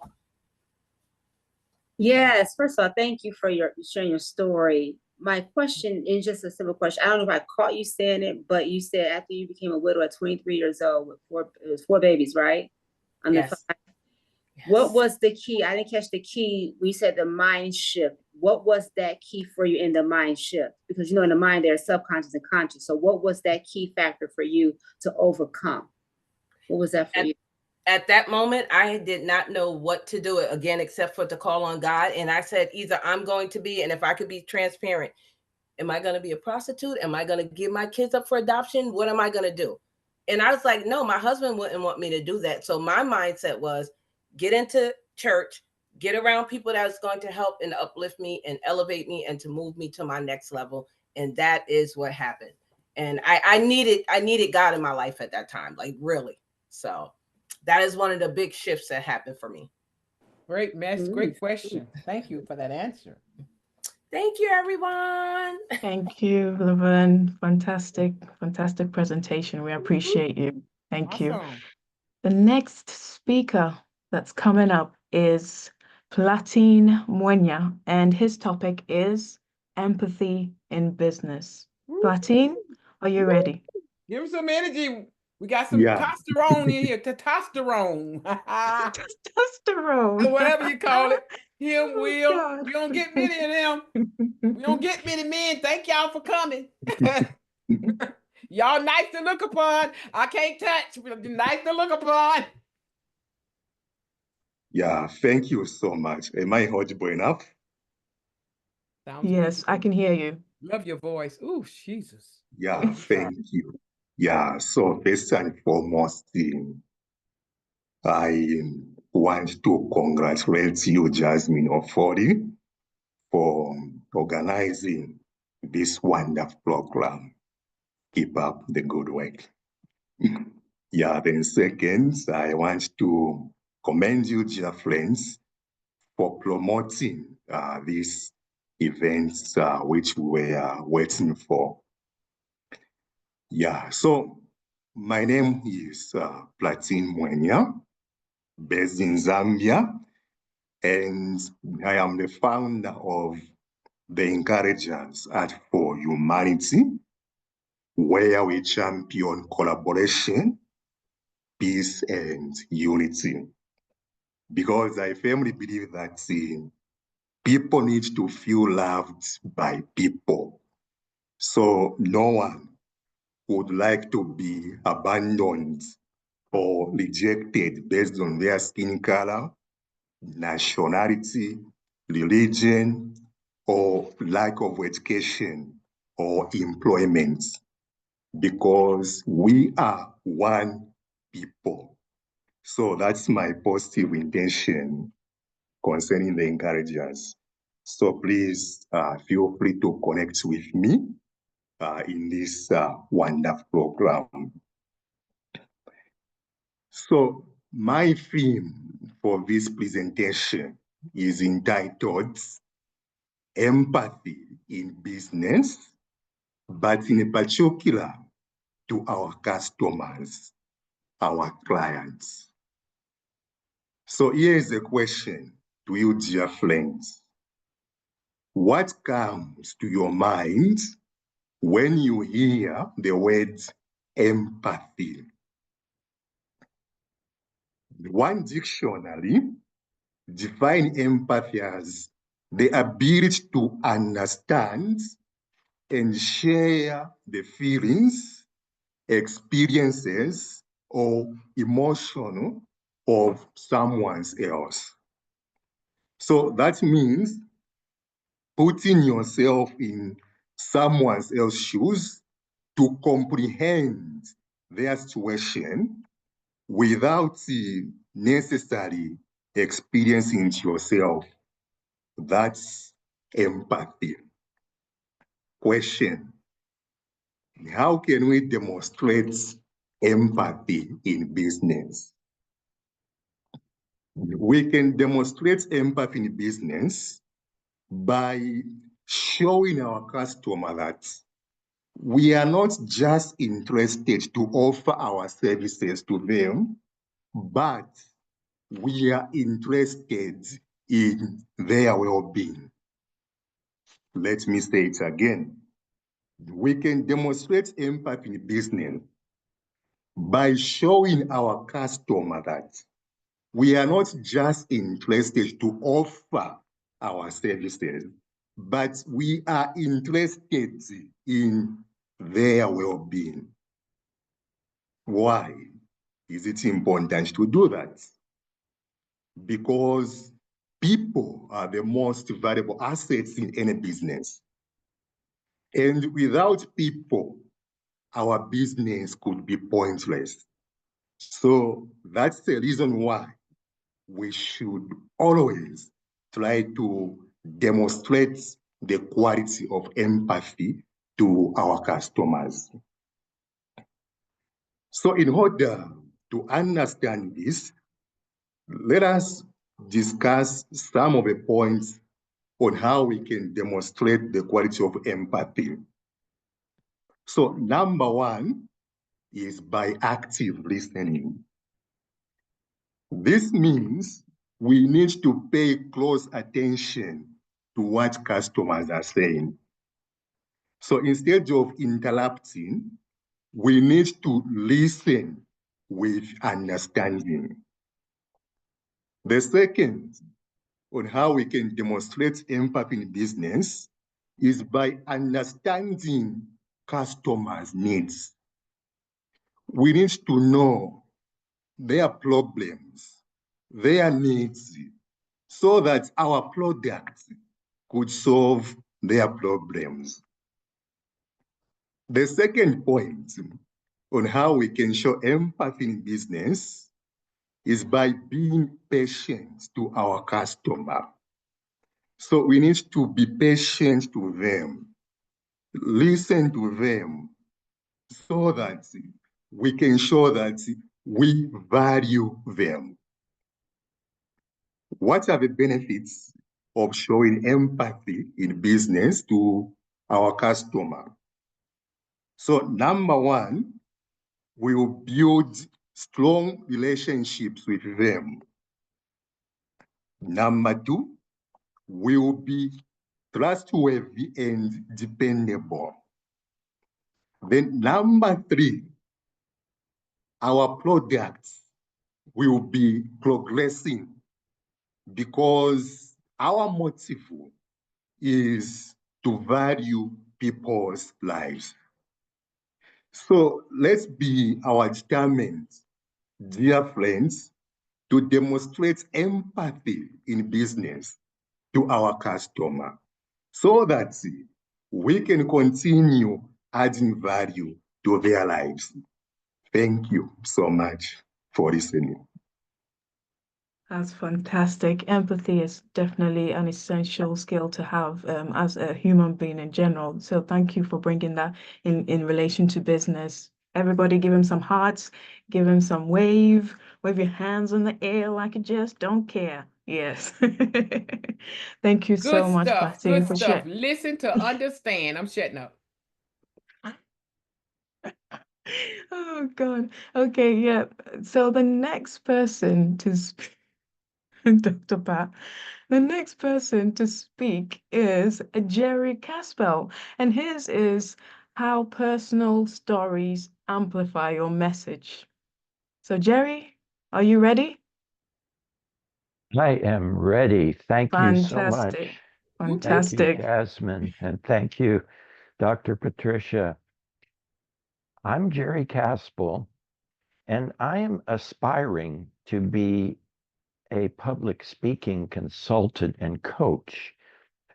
Yes, first of all, thank you for sharing your story. My question is just a simple question. I don't know if I caught you saying it, but you said after you became a widow at 23 years old with four babies, right? Yes. What was the key? I didn't catch the key. We said the mind shift. What was that key for you in the mind shift? Because, you know, in the mind, there's subconscious and conscious. So what was that key factor for you to overcome? What was that for you? At that moment, I did not know what to do again, except for to call on God. And I said, either I'm going to be, and if I could be transparent, am I going to be a prostitute? Am I going to give my kids up for adoption? What am I going to do? And I was like, no, my husband wouldn't want me to do that. So my mindset was get into church, get around people that's going to help and uplift me and elevate me and to move me to my next level. And that is what happened. And I needed God in my life at that time, like really. So that is one of the big shifts that happened for me. Great mess. Great question. Thank you for that answer. Thank you, everyone. Thank you, Laverne. Fantastic presentation. We appreciate you. Thank you. Awesome. The next speaker that's coming up is Platine Mwenya, and his topic is empathy in business. Platine, are you ready? Give him some energy. We got some testosterone in here. Testosterone. Testosterone. Or whatever you call it. Him, Oh, Will. God. We don't get many of them. We don't get many men. Thank y'all for coming. Y'all nice to look upon. I can't touch, but nice to look upon. Yeah, thank you so much. Am I audible enough? Sounds Yes, good. I can hear you. Love your voice. Ooh, Jesus. Yeah, thank you. Yeah, so first and foremost, I want to congratulate you, Jasmine Ofori, for organizing this wonderful program. Keep up the good work. Yeah, then second, I want to commend you, dear friends, for promoting these events which we were waiting for. Yeah, so my name is Platine Mwenya, based in Zambia, and I am the founder of the Encouragers Art for Humanity, where we champion collaboration, peace, and unity. Because I firmly believe that people need to feel loved by people. So no one would like to be abandoned or rejected based on their skin color, nationality, religion, or lack of education or employment, because we are one people. So that's my positive intention concerning the Encouragers. So please feel free to connect with me in this wonderful program. So my theme for this presentation is entitled Empathy in Business, but in particular to our customers, our clients. So here's a question to you, dear friends. What comes to your mind when you hear the word empathy? One dictionary defines empathy as the ability to understand and share the feelings, experiences, or emotion of someone else. So that means putting yourself in someone else's shoes to comprehend their situation without necessarily experiencing it yourself. That's empathy. Question: how can we demonstrate empathy in business? We can demonstrate empathy in business by showing our customer that we are not just interested to offer our services to them, but we are interested in their well-being. Let me say it again. We can demonstrate empathy in business by showing our customer that we are not just interested to offer our services, but we are interested in their well-being. Why is it important to do that? Because people are the most valuable assets in any business. And without people, our business could be pointless. So that's the reason why we should always try to demonstrate the quality of empathy to our customers. So in order to understand this, let us discuss some of the points on how we can demonstrate the quality of empathy. So number one is by active listening. This means we need to pay close attention to what customers are saying. So instead of interrupting, we need to listen with understanding. The second on how we can demonstrate empathy in business is by understanding customers' needs. We need to know their problems, their needs, so that our products could solve their problems. The second point on how we can show empathy in business is by being patient to our customer. So we need to be patient to them, listen to them, so that we can show that we value them. What are the benefits of showing empathy in business to our customer? So number one, we will build strong relationships with them. Number two, we will be trustworthy and dependable. Then number three, our products will be progressing because our motive is to value people's lives. So let's be our determined, dear friends, to demonstrate empathy in business to our customer so that we can continue adding value to their lives. Thank you so much for listening. That's fantastic. Empathy is definitely an essential skill to have as a human being in general. So thank you for bringing that in relation to business. Everybody give him some hearts, give him some wave your hands in the air like you just don't care. Yes. Thank you Good so much, stuff. Patty, Good for stuff. sharing. Listen to understand. I'm shutting up. Oh God. Okay, yeah. So the next person to speak, Dr. Pat, the next person to speak is Jerry Caspel, and his is how personal stories amplify your message. So Jerry, are you ready? I am ready. Thank you so much. Fantastic. Thank you, Fantastic. Jasmine, and thank you, Dr. Patricia. I'm Jerry Caspel, and I am aspiring to be a public speaking consultant and coach.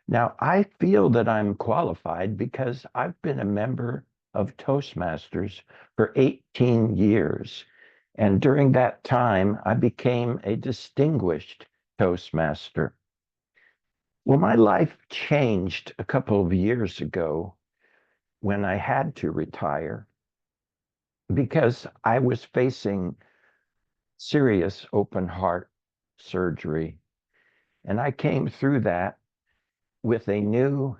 Now, I feel that I'm qualified because I've been a member of Toastmasters for 18 years. And during that time, I became a distinguished Toastmaster. Well, my life changed a couple of years ago when I had to retire because I was facing serious open heart surgery. And I came through that with a new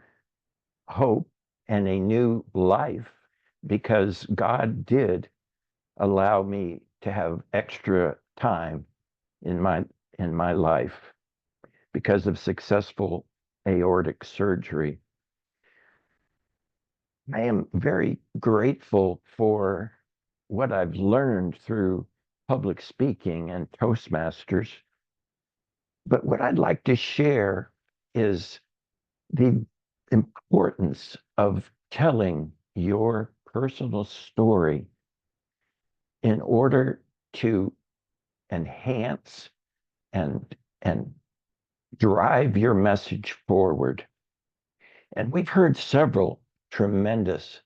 hope and a new life because God did allow me to have extra time in my life because of successful aortic surgery. I am very grateful for what I've learned through public speaking and Toastmasters. But what I'd like to share is the importance of telling your personal story in order to enhance and drive your message forward. And we've heard several tremendous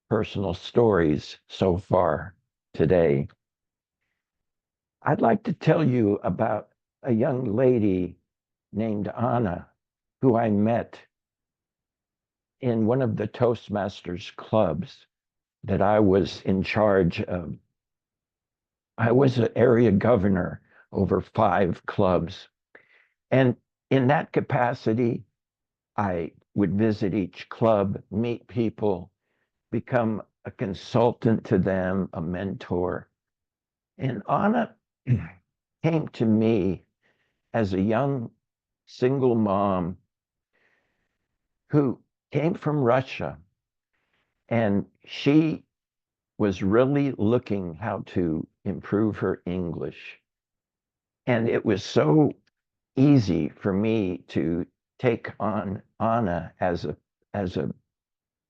personal stories so far today. I'd like to tell you about a young lady named Anna who I met in one of the Toastmasters clubs that I was in charge of. I was an area governor over 5 clubs. And in that capacity, I would visit each club, meet people, become a consultant to them, a mentor. And Anna came to me as a young single mom who came from Russia. And she was really looking how to improve her English. And it was so easy for me to take on Anna as a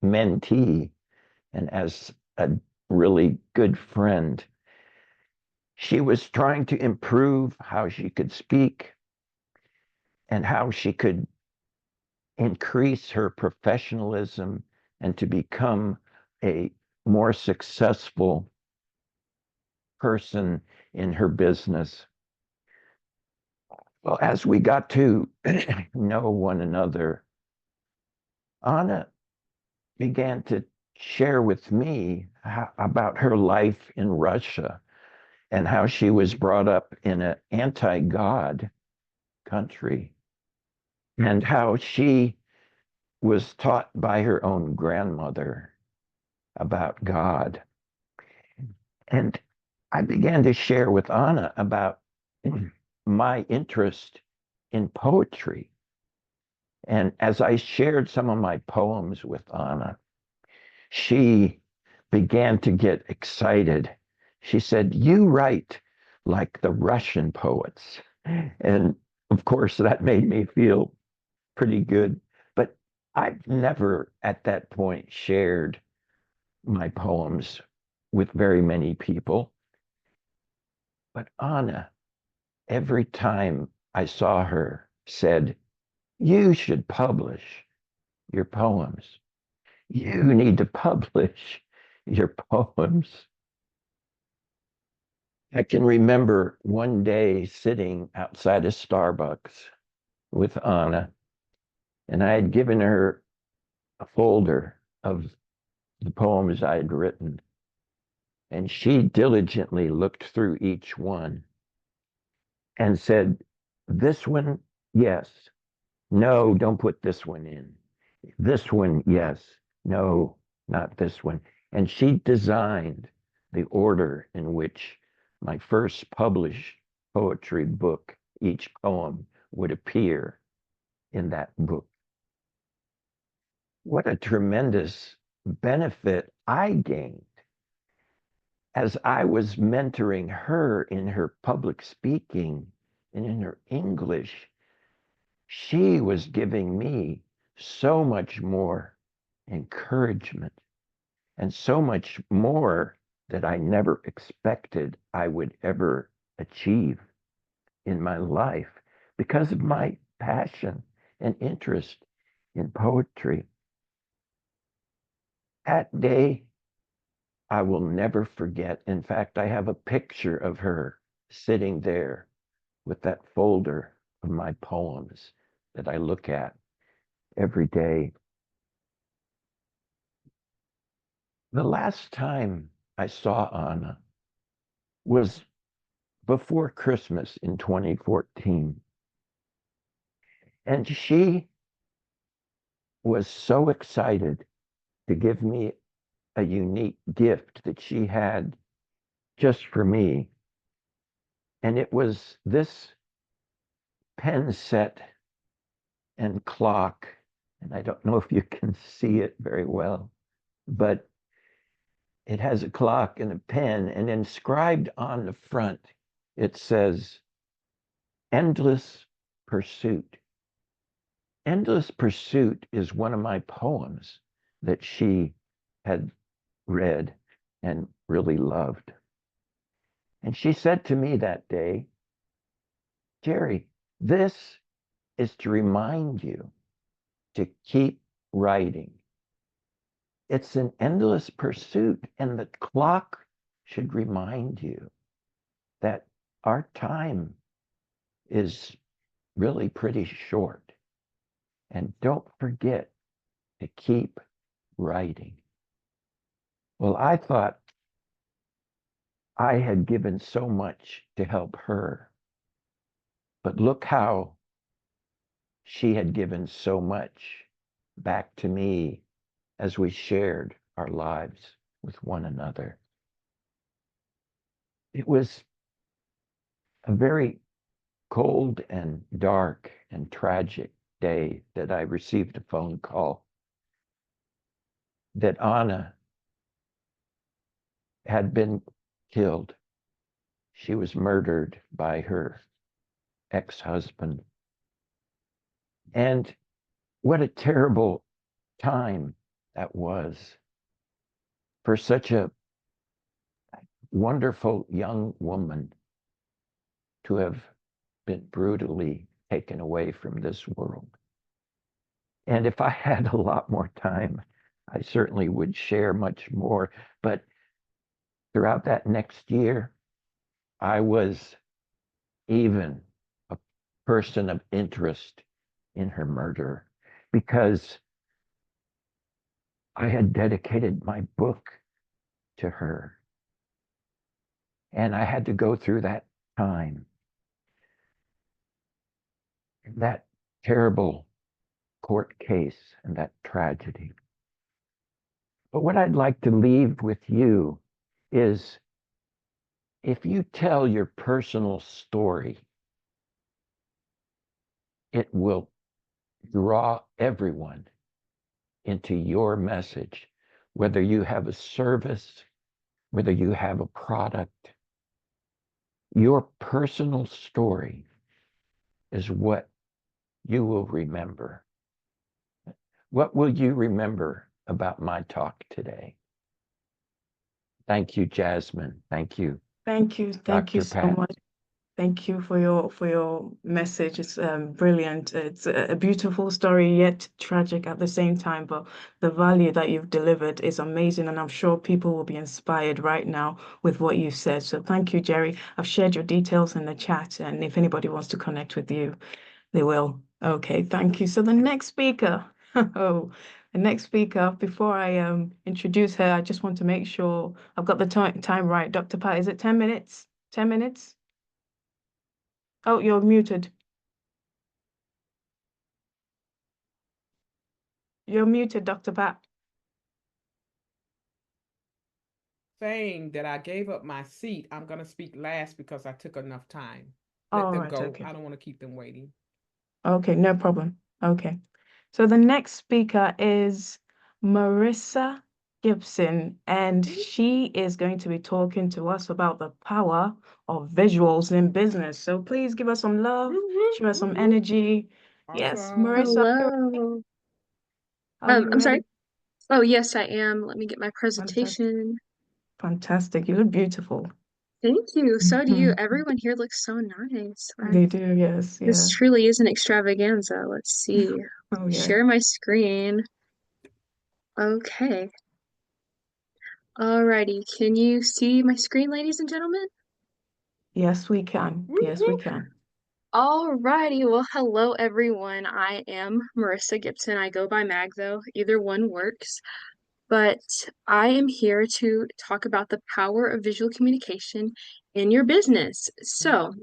mentee and as a really good friend. She was trying to improve how she could speak and how she could increase her professionalism and to become a more successful person in her business. Well, as we got to know one another, Anna began to share with me about her life in Russia and how she was brought up in an anti-God country and how she was taught by her own grandmother about God. And I began to share with Anna about my interest in poetry. And as I shared some of my poems with Anna, she began to get excited. She said, "You write like the Russian poets." And of course, that made me feel pretty good. But I've never at that point shared my poems with very many people. But Anna, every time I saw her, said, "You should publish your poems. You need to publish your poems." I can remember one day sitting outside of Starbucks with Anna, and I had given her a folder of the poems I had written, and she diligently looked through each one and said, "This one, yes. No, don't put this one in. This one, yes. No, not this one." And she designed the order in which my first published poetry book, each poem would appear in that book. What a tremendous benefit I gained as I was mentoring her in her public speaking and in her English. She was giving me so much more encouragement and so much more that I never expected I would ever achieve in my life because of my passion and interest in poetry. That day, I will never forget. In fact, I have a picture of her sitting there with that folder of my poems that I look at every day. The last time I saw Anna was before Christmas in 2014. And she was so excited to give me a unique gift that she had just for me. And it was this pen set and clock. And I don't know if you can see it very well, but it has a clock and a pen, and inscribed on the front, it says, "Endless Pursuit." Endless Pursuit is one of my poems that she had read and really loved. And she said to me that day, "Jerry, this is to remind you to keep writing. It's an endless pursuit, and the clock should remind you that our time is really pretty short. And don't forget to keep writing." Well, I thought I had given so much to help her, but look how she had given so much back to me as we shared our lives with one another. It was a very cold and dark and tragic day that I received a phone call that Anna had been killed. She was murdered by her ex-husband. And what a terrible time that was for such a wonderful young woman to have been brutally taken away from this world. And if I had a lot more time, I certainly would share much more. But throughout that next year, I was even person of interest in her murder, because I had dedicated my book to her. And I had to go through that time, that terrible court case and that tragedy. But what I'd like to leave with you is, if you tell your personal story, it will draw everyone into your message, whether you have a service, whether you have a product. Your personal story is what you will remember. What will you remember about my talk today? Thank you, Jasmine. Thank you. Thank you. Thank you Dr. so Pat. much. Thank you for your message. It's brilliant. It's a beautiful story, yet tragic at the same time. But the value that you've delivered is amazing, and I'm sure people will be inspired right now with what you said. So thank you, Jerry. I've shared your details in the chat, and if anybody wants to connect with you, they will. Okay, thank you. So the next speaker, oh, the next speaker. Before I introduce her, I just want to make sure I've got the time right. Dr. Pat, is it 10 minutes? 10 minutes? Oh, you're muted. You're muted, Dr. Pat. Saying that I gave up my seat, I'm going to speak last because I took enough time. Let All them right, go. okay. I don't want to keep them waiting. Okay, no problem. Okay. So the next speaker is Marissa Gibson, and she is going to be talking to us about the power of visuals in business. So please give us some love, show us some energy. Yes, Awesome. Marissa, Hello. are you I'm sorry. ready? Oh, yes, I am. Let me get my Fantastic. presentation. Fantastic. You look beautiful. Thank you. So do you. Everyone here looks so nice. They do, yes, This yeah. truly is an extravaganza. Let's see. Oh, yeah. Share my screen. Okay. Alrighty. Can you see my screen, ladies and gentlemen? Yes, we can. Yes, we can. Alrighty. Well, hello, everyone. I am Marissa Gibson. I go by Mag, though. Either one works. But I am here to talk about the power of visual communication in your business. So,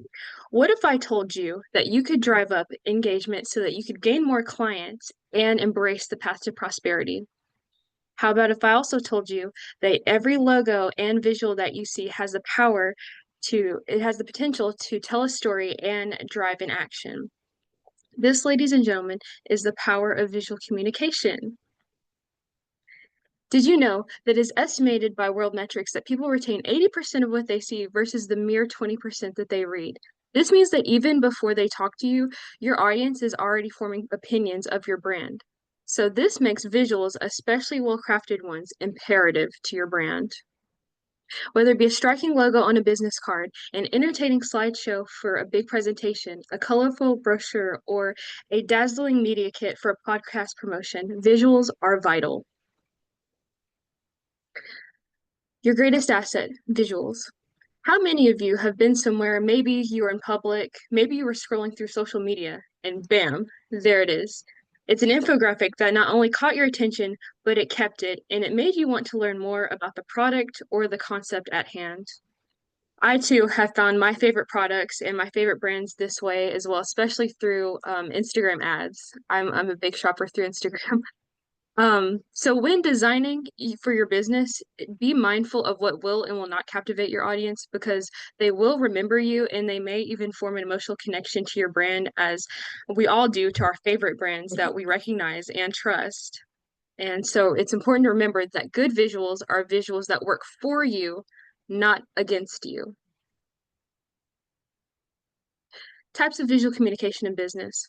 what if I told you that you could drive up engagement so that you could gain more clients and embrace the path to prosperity? How about if I also told you that every logo and visual that you see has the power it has the potential to tell a story and drive an action? This, ladies and gentlemen, is the power of visual communication. Did you know that it is estimated by World Metrics that people retain 80% of what they see versus the mere 20% that they read? This means that even before they talk to you, your audience is already forming opinions of your brand. So this makes visuals, especially well-crafted ones, imperative to your brand. Whether it be a striking logo on a business card, an entertaining slideshow for a big presentation, a colorful brochure, or a dazzling media kit for a podcast promotion, visuals are vital. Your greatest asset, visuals. How many of you have been somewhere, maybe you were in public, maybe you were scrolling through social media, and bam, there it is. It's an infographic that not only caught your attention, but it kept it, and it made you want to learn more about the product or the concept at hand. I too have found my favorite products and my favorite brands this way as well, especially through Instagram ads. I'm a big shopper through Instagram. So when designing for your business, be mindful of what will and will not captivate your audience, because they will remember you and they may even form an emotional connection to your brand, as we all do to our favorite brands that we recognize and trust. And so it's important to remember that good visuals are visuals that work for you, not against you. Types of visual communication in business.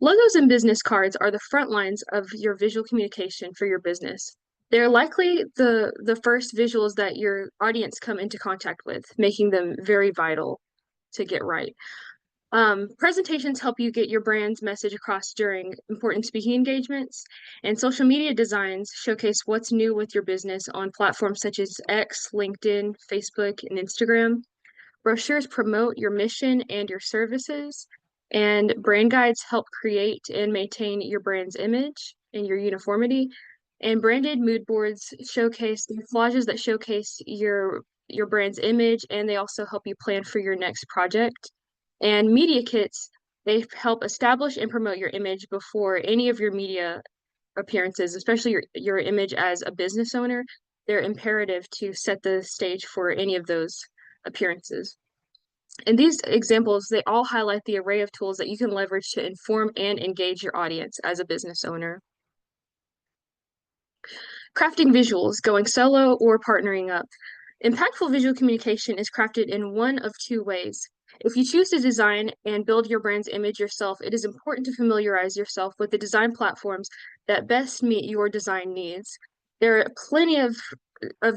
Logos and business cards are the front lines of your visual communication for your business. They're likely the first visuals that your audience come into contact with, making them very vital to get right. Presentations help you get your brand's message across during important speaking engagements, and social media designs showcase what's new with your business on platforms such as X, LinkedIn, Facebook, and Instagram. Brochures promote your mission and your services. And brand guides help create and maintain your brand's image and your uniformity. And branded mood boards showcase collages that showcase your brand's image, and they also help you plan for your next project. And media kits, they help establish and promote your image before any of your media appearances, especially your image as a business owner. They're imperative to set the stage for any of those appearances. And these examples, they all highlight the array of tools that you can leverage to inform and engage your audience as a business owner. Crafting visuals, going solo or partnering up. Impactful visual communication is crafted in one of two ways. If you choose to design and build your brand's image yourself, it is important to familiarize yourself with the design platforms that best meet your design needs. There are plenty of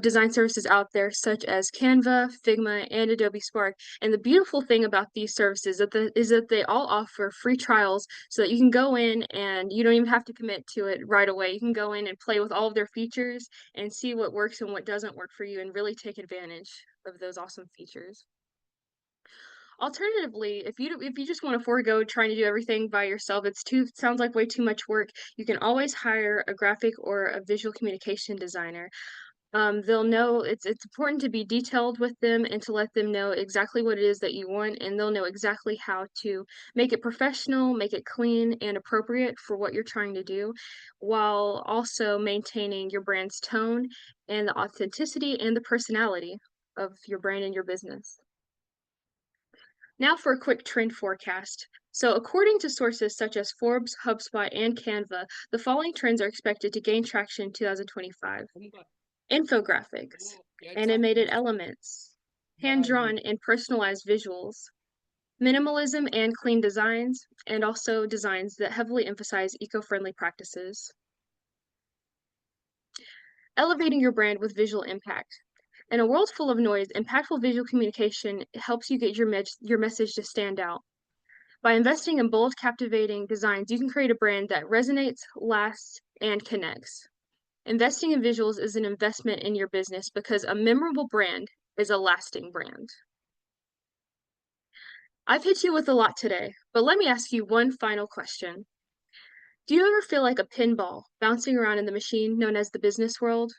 design services out there, such as Canva, Figma, and Adobe Spark. And the beautiful thing about these services is that they all offer free trials so that you can go in and you don't even have to commit to it right away. You can go in and play with all of their features and see what works and what doesn't work for you and really take advantage of those awesome features. Alternatively, if you just want to forego trying to do everything by yourself, sounds like way too much work, you can always hire a graphic or a visual communication designer. They'll know it's important to be detailed with them and to let them know exactly what it is that you want, and they'll know exactly how to make it professional, make it clean and appropriate for what you're trying to do, while also maintaining your brand's tone and the authenticity and the personality of your brand and your business. Now for a quick trend forecast. So according to sources such as Forbes, HubSpot, and Canva, the following trends are expected to gain traction in 2025. Infographics, animated elements, hand-drawn and personalized visuals, minimalism and clean designs, and also designs that heavily emphasize eco-friendly practices. Elevating your brand with visual impact. In a world full of noise, impactful visual communication helps you get your message to stand out. By investing in bold, captivating designs, you can create a brand that resonates, lasts, and connects. Investing in visuals is an investment in your business because a memorable brand is a lasting brand. I've hit you with a lot today, but let me ask you one final question. Do you ever feel like a pinball bouncing around in the machine known as the business world?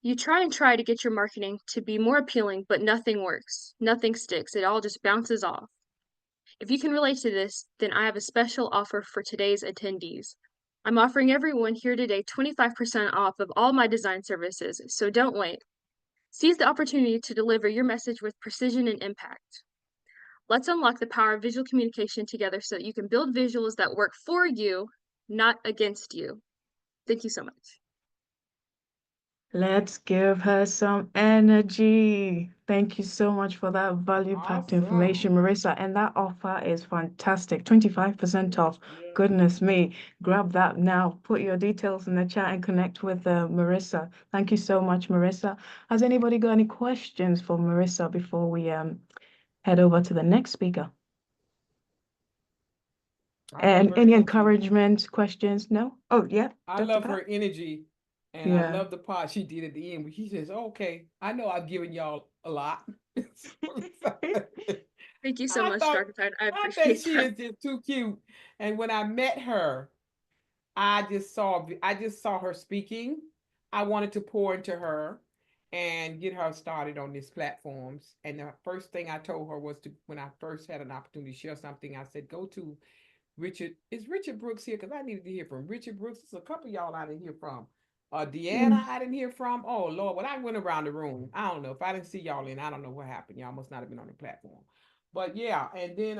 You try to get your marketing to be more appealing, but nothing works. Nothing sticks. It all just bounces off. If you can relate to this, then I have a special offer for today's attendees. I'm offering everyone here today 25% off of all my design services, so don't wait. Seize the opportunity to deliver your message with precision and impact. Let's unlock the power of visual communication together so that you can build visuals that work for you, not against you. Thank you so much. Let's give her some energy. Thank you so much for that value-packed information, Marissa. And that offer is fantastic. 25% off. Goodness me. Grab that now. Put your details in the chat and connect with Marissa. Thank you so much, Marissa. Has anybody got any questions for Marissa before we head over to the next speaker? And any encouragement, questions? No? Oh, yeah. I love her energy. And I love the part she did at the end when she says, okay, I know I've given y'all a lot. Thank you so much, Dr. Pat. I think appreciate she that. is just too cute. And when I met her, I just saw her speaking. I wanted to pour into her and get her started on these platforms. And the first thing I told her was when I first had an opportunity to share something, I said, go to Richard. Is Richard Brooks here? Because I needed to hear from Richard Brooks. There's a couple of y'all I didn't hear from. Deanna, I didn't hear from. Oh, Lord. When I went around the room, I don't know. If I didn't see y'all in, I don't know what happened. Y'all must not have been on the platform. But yeah, and then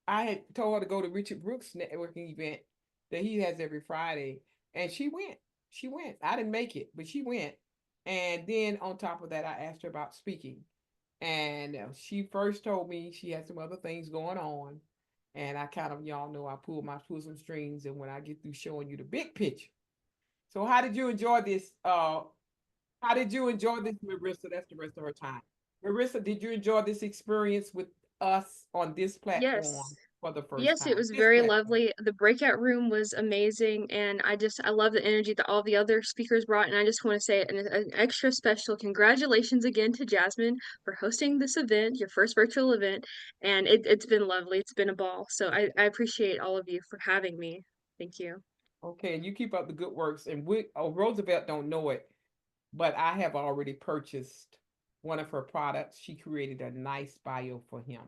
I had told her to go to Richard Brooks' networking event that he has every Friday. And she went. She went. I didn't make it, but she went. And then on top of that, I asked her about speaking. And she first told me she had some other things going on. And I kind of, y'all know, I pull some strings. And when I get through showing you the big picture. So how did you enjoy this? How did you enjoy this, Marissa? That's the rest of her time. Marissa, did you enjoy this experience with us on this platform? Yes, for the first Yes, time. it was This very platform. lovely. The breakout room was amazing, and I love the energy that all the other speakers brought. And I just want to say an extra special congratulations again to Jasmine for hosting this event, your first virtual event. And it's been lovely. It's been a ball. So I appreciate all of you for having me. Thank you. Okay, and you keep up the good works. And Roosevelt don't know it, but I have already purchased one of her products. She created a nice bio for him,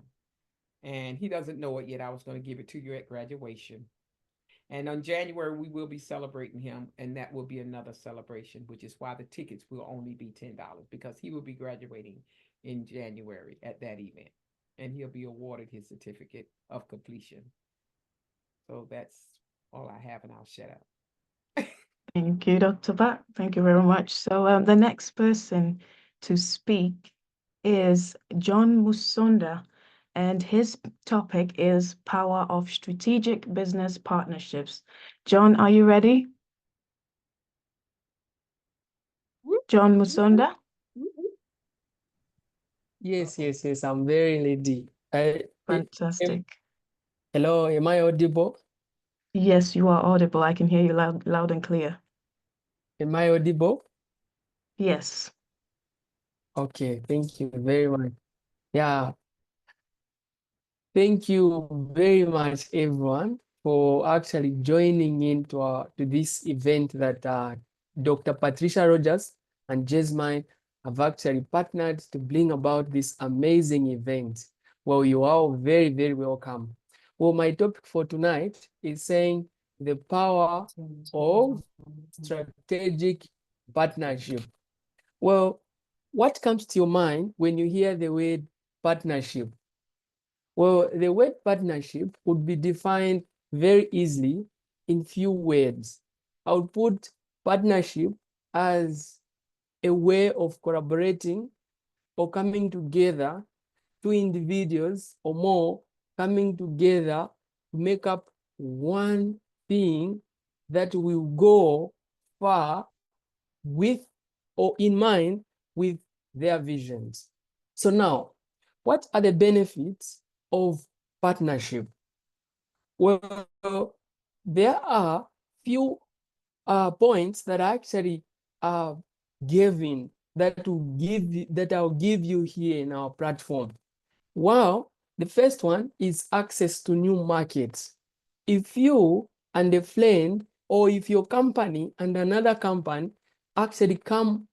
and he doesn't know it yet. I was going to give it to you at graduation. And on January, we will be celebrating him, and that will be another celebration, which is why the tickets will only be $10 because he will be graduating in January at that event, and he'll be awarded his certificate of completion. So that's all I have, and I'll shut up. Thank you, Dr. Bat. Thank you very much. So the next person to speak is John Musonda, and his topic is Power of Strategic Business Partnerships. John, are you ready? John Musonda? Yes, I'm very ready. Fantastic. Hello, am I audible? Yes, you are audible. I can hear you loud and clear. Am I audible? Yes. Okay, thank you very much. Yeah, thank you very much, everyone, for actually joining into to this event that Dr. Patricia Rogers and Jasmine have actually partnered to bring about this amazing event. Well, you are all very, very welcome. Well, my topic for tonight is saying the power of strategic partnership. Well, what comes to your mind when you hear the word partnership? Well, the word partnership would be defined very easily in few words. I would put partnership as a way of collaborating or coming together, two individuals or more coming together to make up one thing that will go far with or in mind with their visions. So now, what are the benefits of partnership? Well, there are few points that are actually given that I'll give you here in our platform. Well, the first one is access to new markets. If you and a friend, or if your company and another company actually come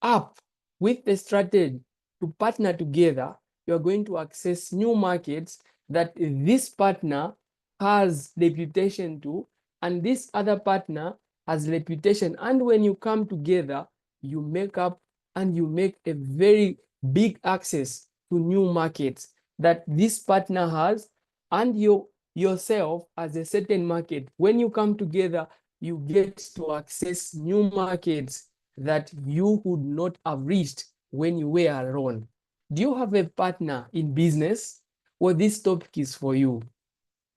up with a strategy to partner together, you're going to access new markets that this partner has reputation to, and this other partner has reputation. And when you come together, you make up and you make a very big access to new markets that this partner has, and yourself as a certain market. When you come together, you get to access new markets that you would not have reached when you were alone. Do you have a partner in business? Well, this topic is for you.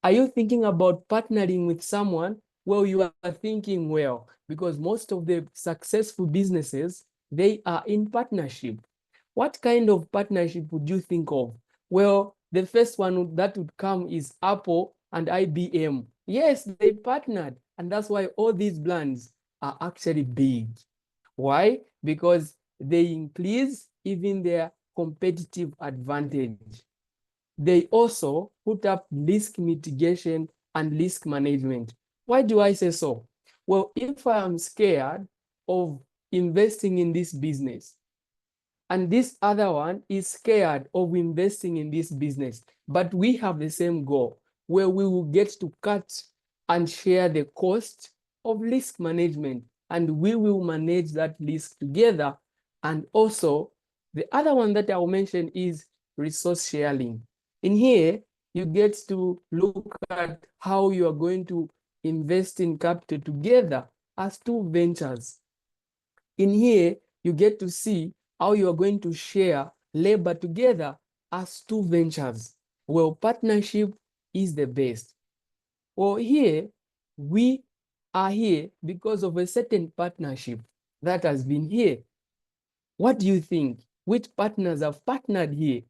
Are you thinking about partnering with someone? Well, you are thinking well, because most of the successful businesses, they are in partnership. What kind of partnership would you think of? Well, the first one that would come is Apple and IBM. Yes, they partnered, and that's why all these brands are actually big. Why? Because they increase even their competitive advantage. They also put up risk mitigation and risk management. Why do I say so? Well, if I am scared of investing in this business, and this other one is scared of investing in this business, but we have the same goal, where we will get to cut and share the cost of risk management, and we will manage that risk together. And also, the other one that I'll mention is resource sharing. In here, you get to look at how you are going to invest in capital together as two ventures. In here, you get to see how you are going to share labor together as two ventures. Well, partnership is the best. Well, here, we are here because of a certain partnership that has been here. What do you think? Which partners have partnered here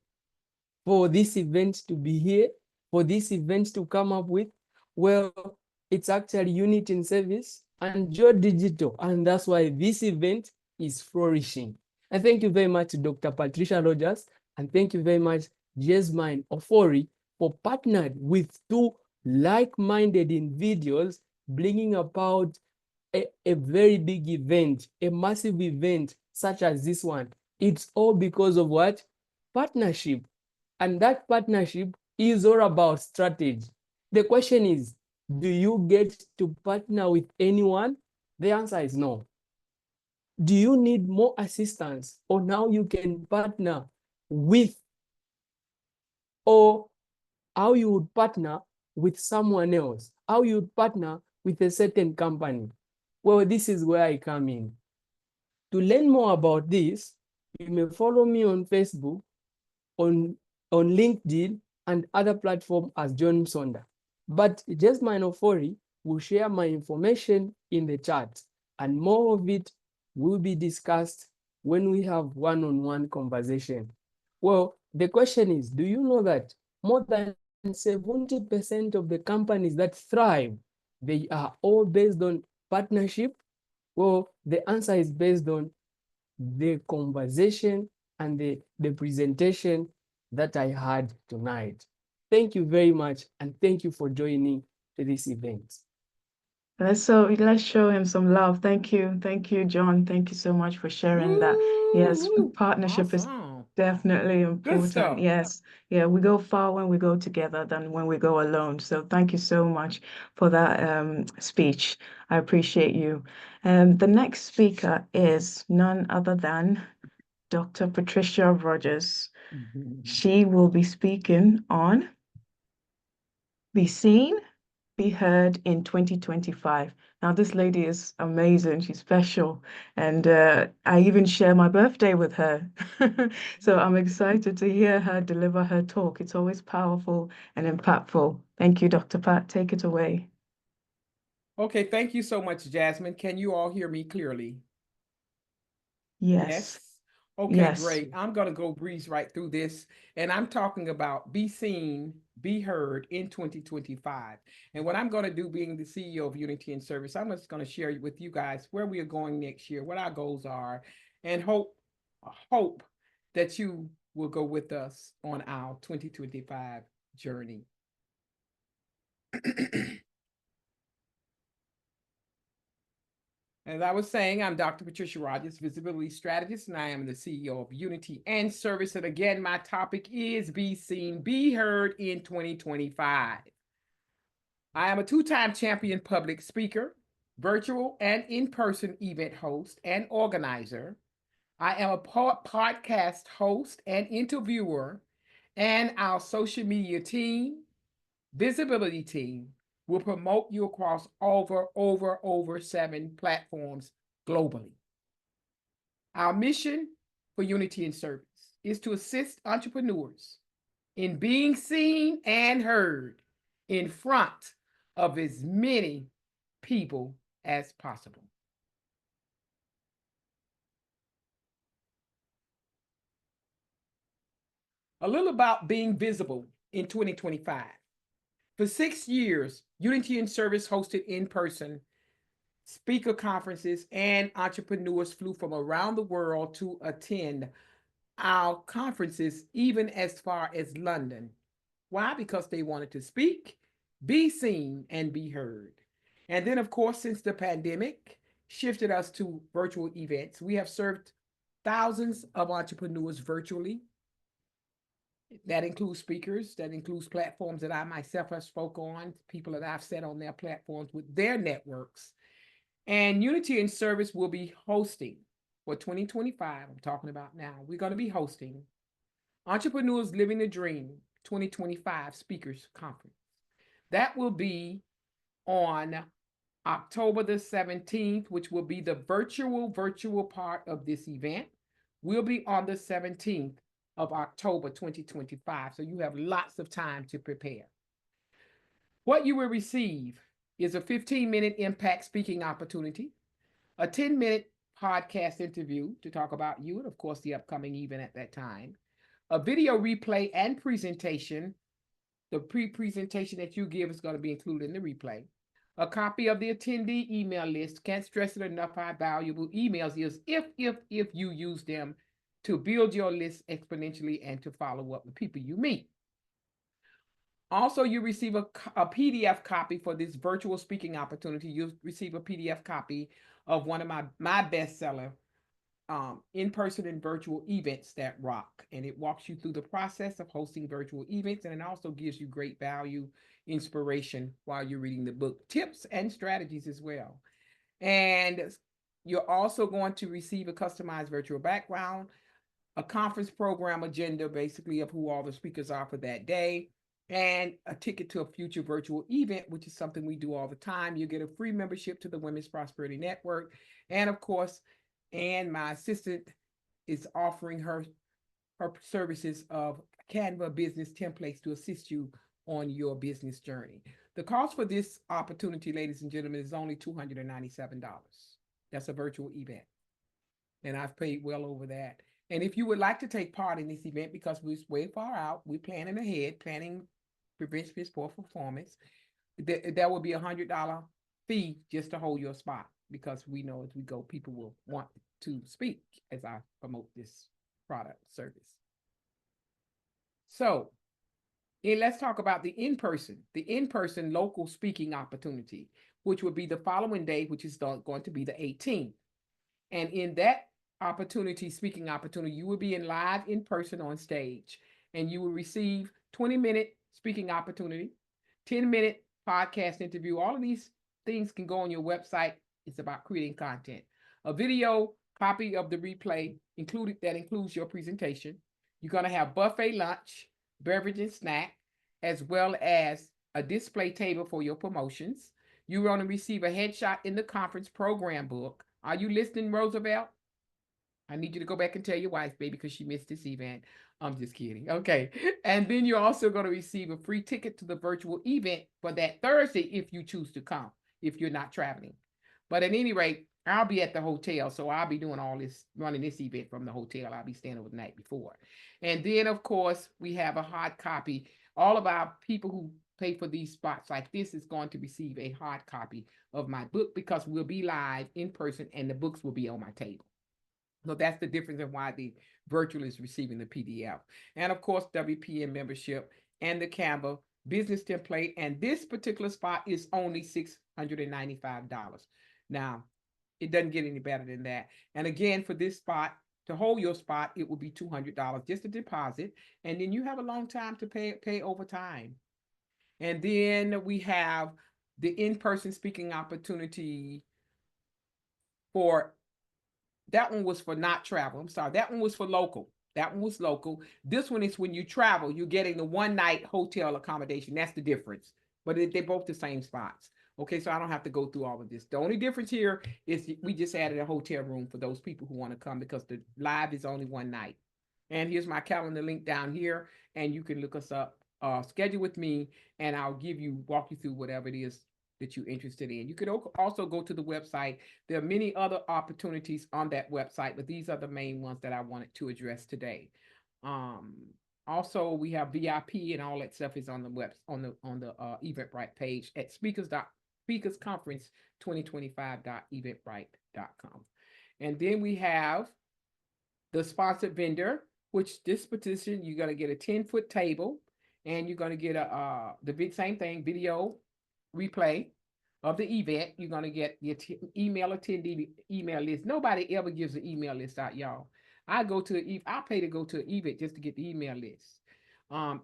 for this event to be here for this event to come up with? Well, it's actually Unity in Service and Joe Digital, and that's why this event is flourishing. And thank you very much, Dr. Patricia Rogers, and thank you very much, Jasmine Ofori, for partnered with two like-minded individuals, bringing about a very big event, a massive event such as this one. It's all because of what? Partnership. And that partnership is all about strategy. The question is, do you get to partner with anyone? The answer is no. Do you need more assistance on how you can partner with, or how you would partner with someone else, how you would partner with a certain company? Well, this is where I come in. To learn more about this, you may follow me on Facebook, on LinkedIn, and other platforms as John Sonda. But Jasmine Ofori will share my information in the chat, and more of it will be discussed when we have one-on-one conversation. Well, the question is, do you know that more than 70% of the companies that thrive, they are all based on partnership? Well, the answer is based on the conversation and the presentation that I had tonight. Thank you very much, and thank you for joining this event. Let's show him some love. Thank you, John. Thank you so much for sharing that. Yes, partnership is definitely important. stuff. Yes, yeah, we go far when we go together than when we go alone. So thank you so much for that speech. I appreciate you. The next speaker is none other than Dr. Patricia Rogers. She will be speaking on Be Seen, Be Heard in 2025. Now, this lady is amazing. She's special. And I even share my birthday with her. So I'm excited to hear her deliver her talk. It's always powerful and impactful. Thank you, Dr. Pat. Take it away. Okay, thank you so much, Jasmine. Can you all hear me clearly? Yes. Okay, Yes. great. I'm going to go breeze right through this. And I'm talking about Be Seen, Be Heard in 2025. And what I'm going to do, being the CEO of Unity in Service, I'm just going to share with you guys where we are going next year, what our goals are, and hope that you will go with us on our 2025 journey. As I was saying, I'm Dr. Patricia Rogers, visibility strategist, and I am the CEO of Unity and Service. And again, my topic is Be Seen, Be Heard in 2025. I am a two-time champion public speaker, virtual and in-person event host and organizer. I am a podcast host and interviewer, and our social media team, visibility team, will promote you across over 7 platforms globally. Our mission for Unity in Service is to assist entrepreneurs in being seen and heard in front of as many people as possible. A little about being visible in 2025. For 6 years, Unity in Service hosted in-person speaker conferences, and entrepreneurs flew from around the world to attend our conferences, even as far as London. Why? Because they wanted to speak, be seen, and be heard. And then, of course, since the pandemic shifted us to virtual events, we have served thousands of entrepreneurs virtually. That includes speakers, that includes platforms that I myself have spoke on, people that I've set on their platforms with their networks. And Unity in Service will be hosting for 2025, I'm talking about now, we're going to be hosting Entrepreneurs Living the Dream 2025 Speakers Conference. That will be on October the 17th, which will be the virtual part of this event. Will be on the 17th of October 2025. So you have lots of time to prepare. What you will receive is a 15-minute impact speaking opportunity, a 10-minute podcast interview to talk about you and, of course, the upcoming event at that time, a video replay and presentation The pre-presentation that you give is going to be included in the replay. A copy of the attendee email list. Can't stress it enough how valuable emails is if you use them to build your list exponentially and to follow up with people you meet. Also, you receive a PDF copy for this virtual speaking opportunity. You'll receive a PDF copy of one of my bestseller in-person and virtual events that rock. And it walks you through the process of hosting virtual events. And it also gives you great value, inspiration while you're reading the book, tips and strategies as well. And you're also going to receive a customized virtual background, a conference program agenda, basically of who all the speakers are for that day, and a ticket to a future virtual event, which is something we do all the time. You get a free membership to the Women's Prosperity Network. And of course, Anne, my assistant, is offering her services of Canva business templates to assist you on your business journey. The cost for this opportunity, ladies and gentlemen, is only $297. That's a virtual event. And I've paid well over that. And if you would like to take part in this event, because we're way far out, we're planning ahead, planning prevents poor performance, there will be $100 fee just to hold your spot, because we know as we go, people will want to speak as I promote this product service. So let's talk about the in-person local speaking opportunity, which would be the following day, which is going to be the 18th. And in that speaking opportunity, you will be live in person on stage, and you will receive 20-minute speaking opportunity, 10-minute podcast interview. All of these things can go on your website. It's about creating content. A video copy of the replay that includes your presentation. You're going to have buffet lunch, beverage and snack, as well as a display table for your promotions. You're going to receive a headshot in the conference program book. Are you listening, Roosevelt? I need you to go back and tell your wife, baby, because she missed this event. I'm just kidding. Okay. And then you're also going to receive a free ticket to the virtual event for that Thursday if you choose to come, if you're not traveling. But at any rate, I'll be at the hotel, so I'll be doing all this, running this event from the hotel. I'll be staying over the night before. And then, of course, we have a hard copy. All of our people who pay for these spots like this is going to receive a hard copy of my book, because we'll be live in person and the books will be on my table. So that's the difference in why the virtual is receiving the PDF. And of course, WPN membership and the Canva business template. And this particular spot is only $695. Now, it doesn't get any better than that. And again, for this spot, to hold your spot, it will be $200, just a deposit. And then you have a long time to pay over time. And then we have the in-person speaking opportunity for, that one was for not travel. I'm sorry, that one was for local. That one was local. This one is when you travel, you're getting the one-night hotel accommodation. That's the difference. But they're both the same spots. Okay, so I don't have to go through all of this. The only difference here is we just added a hotel room for those people who want to come, because the live is only one night. And here's my calendar link down here, and you can look us up, schedule with me, and I'll walk you through whatever it is that you're interested in. You could also go to the website. There are many other opportunities on that website, but these are the main ones that I wanted to address today. Also, we have VIP and all that stuff is on the Eventbrite page at speakersconference2025.eventbrite.com. And then we have the sponsored vendor, which this petition, you're going to get a 10-foot table, and you're going to get the big same thing, video replay of the event. You're going to get the email attendee email list. Nobody ever gives an email list out, y'all. I pay to go to an event just to get the email list.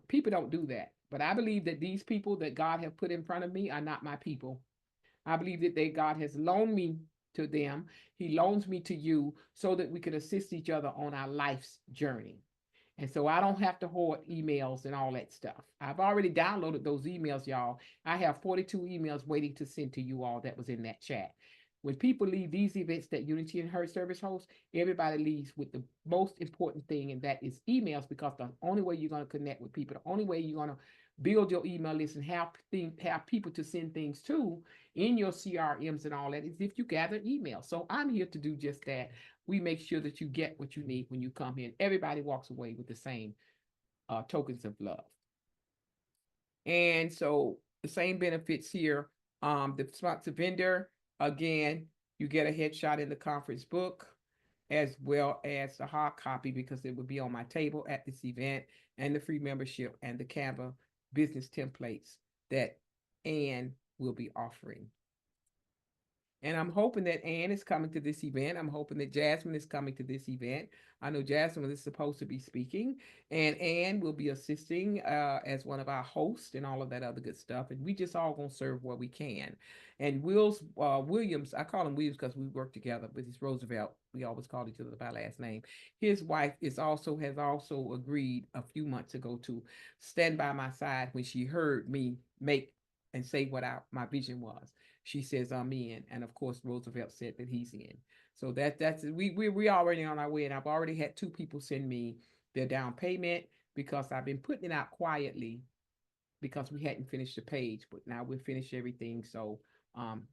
People don't do that. But I believe that these people that God has put in front of me are not my people. I believe that God has loaned me to them. He loans me to you so that we can assist each other on our life's journey. And so I don't have to hoard emails and all that stuff. I've already downloaded those emails, y'all. I have 42 emails waiting to send to you all that was in that chat. When people leave these events that Unity and Her Service hosts, everybody leaves with the most important thing, and that is emails, because the only way you're going to connect with people, the only way you're going to build your email list and have people to send things to in your CRMs and all that is if you gather emails. So I'm here to do just that. We make sure that you get what you need when you come here, and everybody walks away with the same tokens of love. And so the same benefits here. The sponsor vendor, again, you get a headshot in the conference book as well as the hard copy because it will be on my table at this event, and the free membership and the Canva business templates that Ann will be offering. And I'm hoping that Ann is coming to this event. I'm hoping that Jasmine is coming to this event. I know Jasmine is supposed to be speaking, and Ann will be assisting as one of our hosts and all of that other good stuff. And we just all gonna serve where we can. And Williams, I call him Williams because we work together, but it's Roosevelt. We always call each other by last name. His wife has also agreed a few months ago to stand by my side when she heard me make and say what my vision was. She says I'm in, and of course Roosevelt said that he's in. So that's we already on our way, and I've already had 2 people send me their down payment because I've been putting it out quietly because we hadn't finished the page, but now we've finished everything. So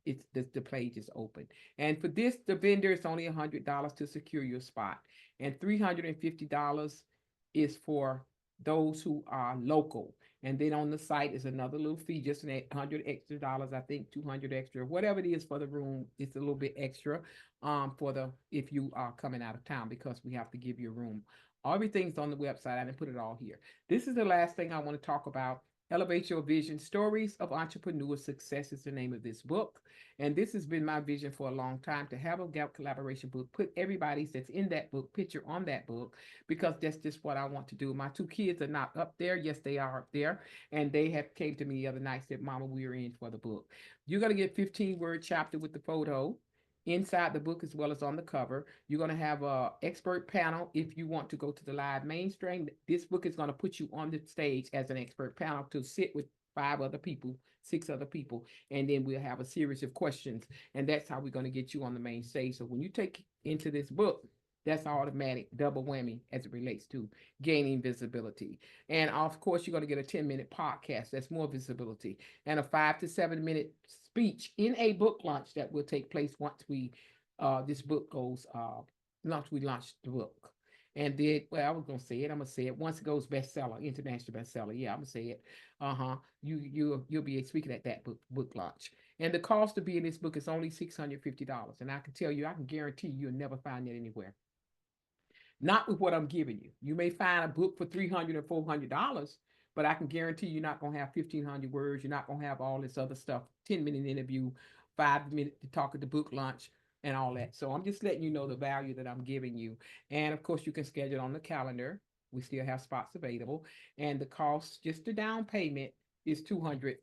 it's the page is open, and for this the vendor is only $100 to secure your spot, and $350 is for those who are local. And then on the site is another little fee, just $100 extra, I think 200 extra, whatever it is for the room. It's a little bit extra if you are coming out of town, because we have to give you a room. Everything's on the website. I didn't put it all here. This is the last thing I want to talk about. Elevate Your Vision, Stories of Entrepreneur Success is the name of this book. And this has been my vision for a long time, to have a collaboration book, put everybody's that's in that book picture on that book, because that's just what I want to do. My 2 kids are not up there. Yes, they are up there. And they have came to me the other night, said, Mama, we're in for the book. You're going to get 15-word chapter with the photo inside the book as well as on the cover. You're going to have an expert panel if you want to go to the live mainstream. This book is going to put you on the stage as an expert panel to sit with 5 other people, 6 other people, and then we'll have a series of questions, and that's how we're going to get you on the main stage. So when you take into this book, that's automatic double whammy as it relates to gaining visibility. And of course, you're going to get a 10-minute podcast. That's more visibility, and a 5 to 7 minute speech in a book launch that will take place once this book goes once we launch the book. And then, well, I was gonna say it. I'm gonna say it once it goes bestseller, international bestseller. Yeah, I'm gonna say it. You'll be speaking at that book launch. And the cost to be in this book is only $650. And I can tell you, I can guarantee you'll never find it anywhere. Not with what I'm giving you. You may find a book for $300 or $400, but I can guarantee you're not going to have 1,500 words. You're not going to have all this other stuff, 10-minute interview, 5 minutes to talk at the book launch and all that. So I'm just letting you know the value that I'm giving you. And of course, you can schedule on the calendar. We still have spots available. And the cost, just the down payment, is $200.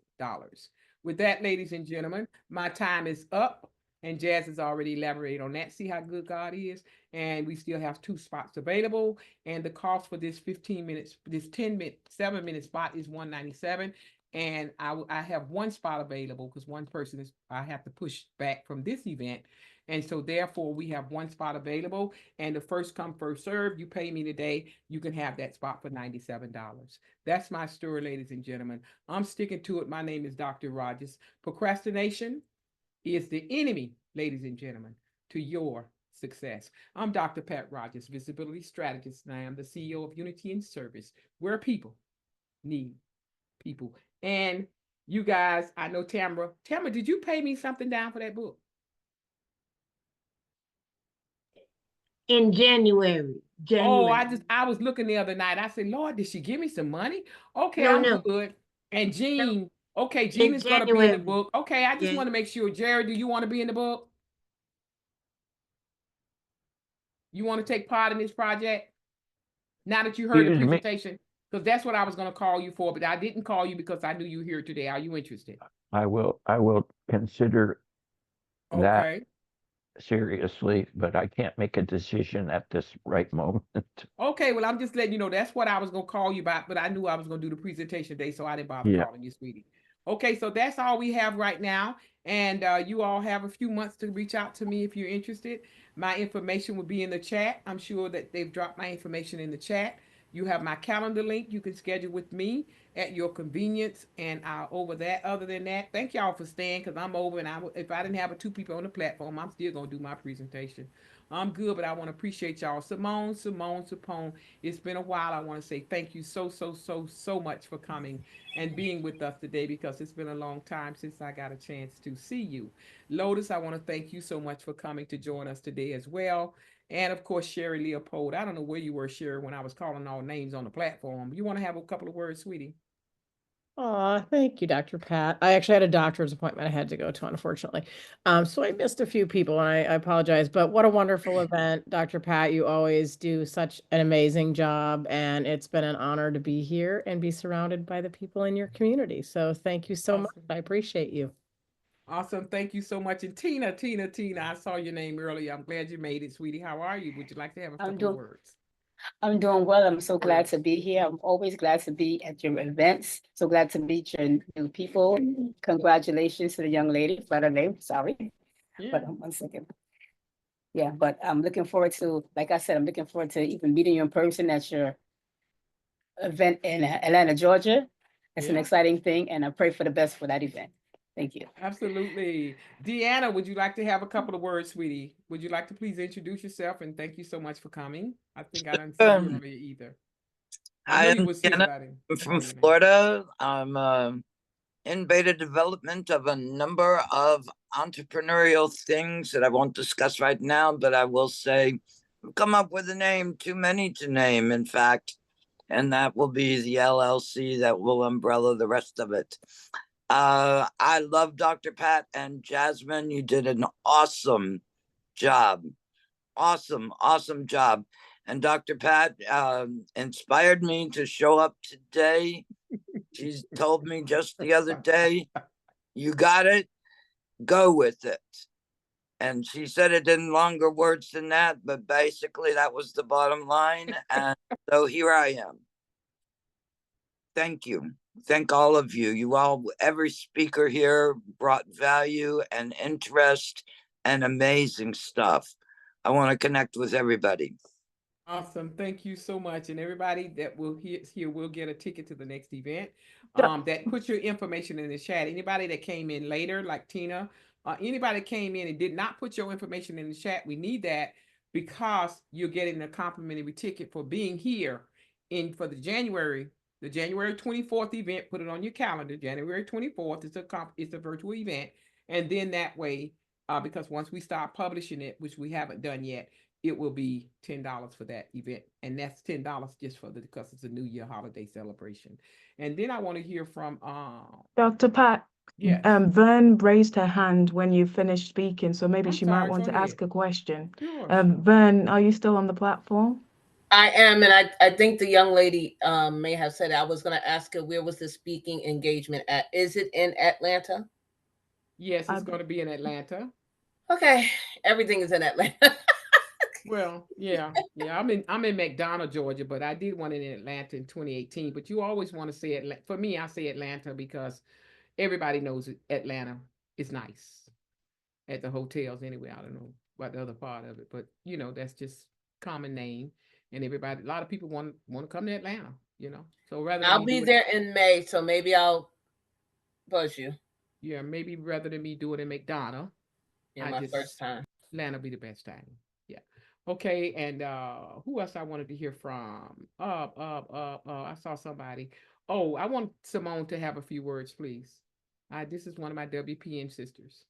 With that, ladies and gentlemen, my time is up. And Jazz has already elaborated on that. See how good God is? And we still have 2 spots available. And the cost for this 15 minutes, this 7-minute spot is $197. And I have 1 spot available because one person I have to push back from this event. And so therefore we have 1 spot available, and the first come, first serve. You pay me today, you can have that spot for $97. That's my story, ladies and gentlemen. I'm sticking to it. My name is Dr. Rogers. Procrastination is the enemy, ladies and gentlemen, to your success. I'm Dr. Pat Rogers, visibility strategist, and I am the CEO of Unity in Service, where people need people. And you guys, I know Tamara, did you pay me something down for that book? In January. Oh, I was looking the other night. I said, Lord, did she give me some money? Okay, No, I'm no. good. And Jean, No. okay, Jean is going to be in the January. book. Okay, I just Yeah. want to make sure. Jared, do you want to be in the book? You want to take part in this project? Now that you heard the Excuse me. presentation, because that's what I was going to call you for, but I didn't call you because I knew you were here today. Are you interested? I will consider that Okay. seriously, but I can't make a decision at this right moment. Okay, well, I'm just letting you know that's what I was going to call you about, but I knew I was going to do the presentation today, so I didn't bother Yeah. calling you, sweetie. Okay, so that's all we have right now. And you all have a few months to reach out to me if you're interested. My information will be in the chat. I'm sure that they've dropped my information in the chat. You have my calendar link. You can schedule with me at your convenience, and over that. Other than that, thank y'all for staying, because I'm over, and if I didn't have two people on the platform, I'm still gonna do my presentation. I'm good, but I want to appreciate y'all. Simone, it's been a while. I want to say thank you so much for coming and being with us today, because it's been a long time since I got a chance to see you. Lotus, I want to thank you so much for coming to join us today as well. And of course, Sherry Leopold. I don't know where you were, Sherry, when I was calling all names on the platform. You want to have a couple of words, sweetie? Oh, thank you, Dr. Pat. I actually had a doctor's appointment I had to go to, unfortunately. So I missed a few people, and I apologize, but what a wonderful event, Dr. Pat. You always do such an amazing job, and it's been an honor to be here and be surrounded by the people in your community. So thank you so much. I appreciate you. Awesome. Thank you so much. And Tina, I saw your name earlier. I'm glad you made it, sweetie. How are you? Would you like to have a couple of words? I'm doing well. I'm so glad to be here. I'm always glad to be at your events. So glad to meet your new people. Congratulations to the young lady. Forgot her name. Sorry. Yeah. But 1 second. Yeah, but I'm looking forward to, like I said, I'm looking forward to even meeting you in person at your event in Atlanta, Georgia. It's an Yeah. exciting thing, and I pray for the best for that event. Thank you. Absolutely. Deanna, would you like to have a couple of words, sweetie? Would you like to please introduce yourself, and thank you so much for coming? I think I didn't see you earlier either. I know I'm you were sick, Deanna. but I didn't I'm call from your name. Florida. I'm in beta development of a number of entrepreneurial things that I won't discuss right now, but I will say I've come up with a name, too many to name, in fact, and that will be the LLC that will umbrella the rest of it. I love Dr. Pat and Jasmine. You did an awesome job. Awesome job. And Dr. Pat inspired me to show up today. She's told me just the other day, you got it, go with it. And she said it in longer words than that, but basically that was the bottom line. And so here I am. Thank you. Thank all of you. You all, every speaker here brought value and interest and amazing stuff. I want to connect with everybody. Awesome. Thank you so much. And everybody that will here will get a ticket to the next event. That put your information in the chat. Anybody that came in later, like Tina, anybody that came in and did not put your information in the chat, we need that, because you're getting a complimentary ticket for being here for the January 24th event. Put it on your calendar. January 24th it's a virtual event. And then that way, because once we start publishing it, which we haven't done yet, it will be $10 for that event. And that's $10 just because it's a New Year holiday celebration. And then I want to hear from Dr. Pat. Yes. Vern raised her hand when you finished speaking, so maybe she might sorry, want go to ask ahead. a question. Sure. Vern, are you still on the platform? I am, and I think the young lady may have said, I was going to ask her, where was the speaking engagement at? Is it in Atlanta? Yes, it's going to be in Atlanta. Okay, everything is in Atlanta. Well, yeah. I'm in McDonough, Georgia, but I did one in Atlanta in 2018. But you always want to say Atlanta. For me, I say Atlanta because everybody knows Atlanta is nice at the hotels anyway. I don't know about the other part of it, but that's just common name, and everybody, a lot of people want to come to Atlanta. So rather than I'll be there in May, so maybe I'll buzz you. Yeah, maybe rather than me do it in McDonough. My first time. Atlanta will be the best time. Yeah. Okay, and who else I wanted to hear from? I saw somebody. Oh, I want Simone to have a few words, please. This is one of my WPN sisters.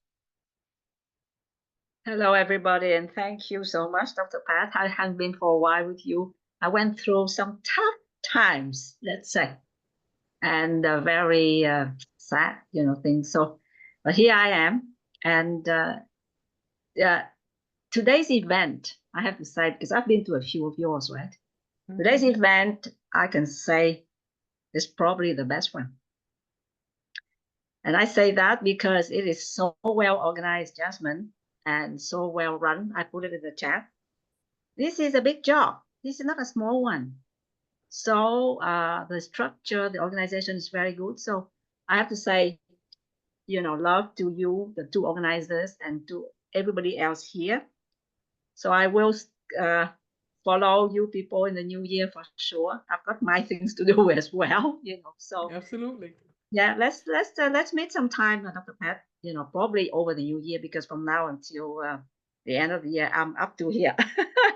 Hello, everybody, and thank you so much, Dr. Pat. I have been for a while with you. I went through some tough times, let's say, and very sad, things. So, but here I am, and today's event, I have to say, because I've been to a few of yours, right? Mm-hmm. Today's event, I can say, is probably the best one. And I say that because it is so well organized, Jasmine, and so well run. I put it in the chat. This is a big job. This is not a small one. So the structure, the organization is very good. So I have to say, love to you, the two organizers, and to everybody else here. So I will follow you people in the new year for sure. I've got my things to do as well, so Absolutely. yeah, let's meet some time, Dr. Pat, probably over the new year, because from now until the end of the year, I'm up to here.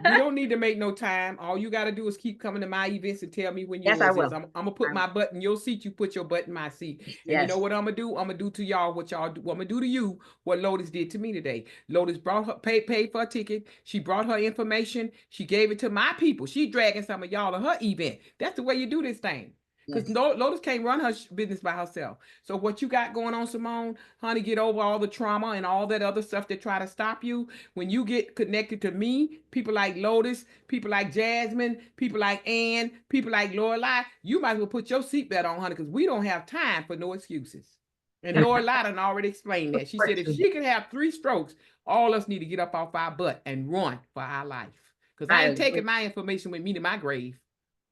You don't need to make no time. All you got to do is keep coming to my events and tell me when yours Yes, I is. will. I'm gonna put my butt in your seat. You put your butt in my seat. And you know Yes. what I'm gonna do? I'm gonna do to y'all what y'all do. I'm gonna do to you what Lotus did to me today. Lotus brought her paid for a ticket. She brought her information. She gave it to my people. She dragging some of y'all to her event. That's the way you do this thing. Because Lotus can't run her business by herself. So what you got going on, Simone, honey, get over all the trauma and all that other stuff that try to stop you. When you get connected to me, people like Lotus, people like Jasmine, people like Ann, people like Lorelai, you might as well put your seatbelt on, honey, because we don't have time for no excuses. And Lorelai done already explained that. She said if she could have 3 strokes, all of us need to get up off our butt and run for our life. Because I ain't taking my information with me to my grave.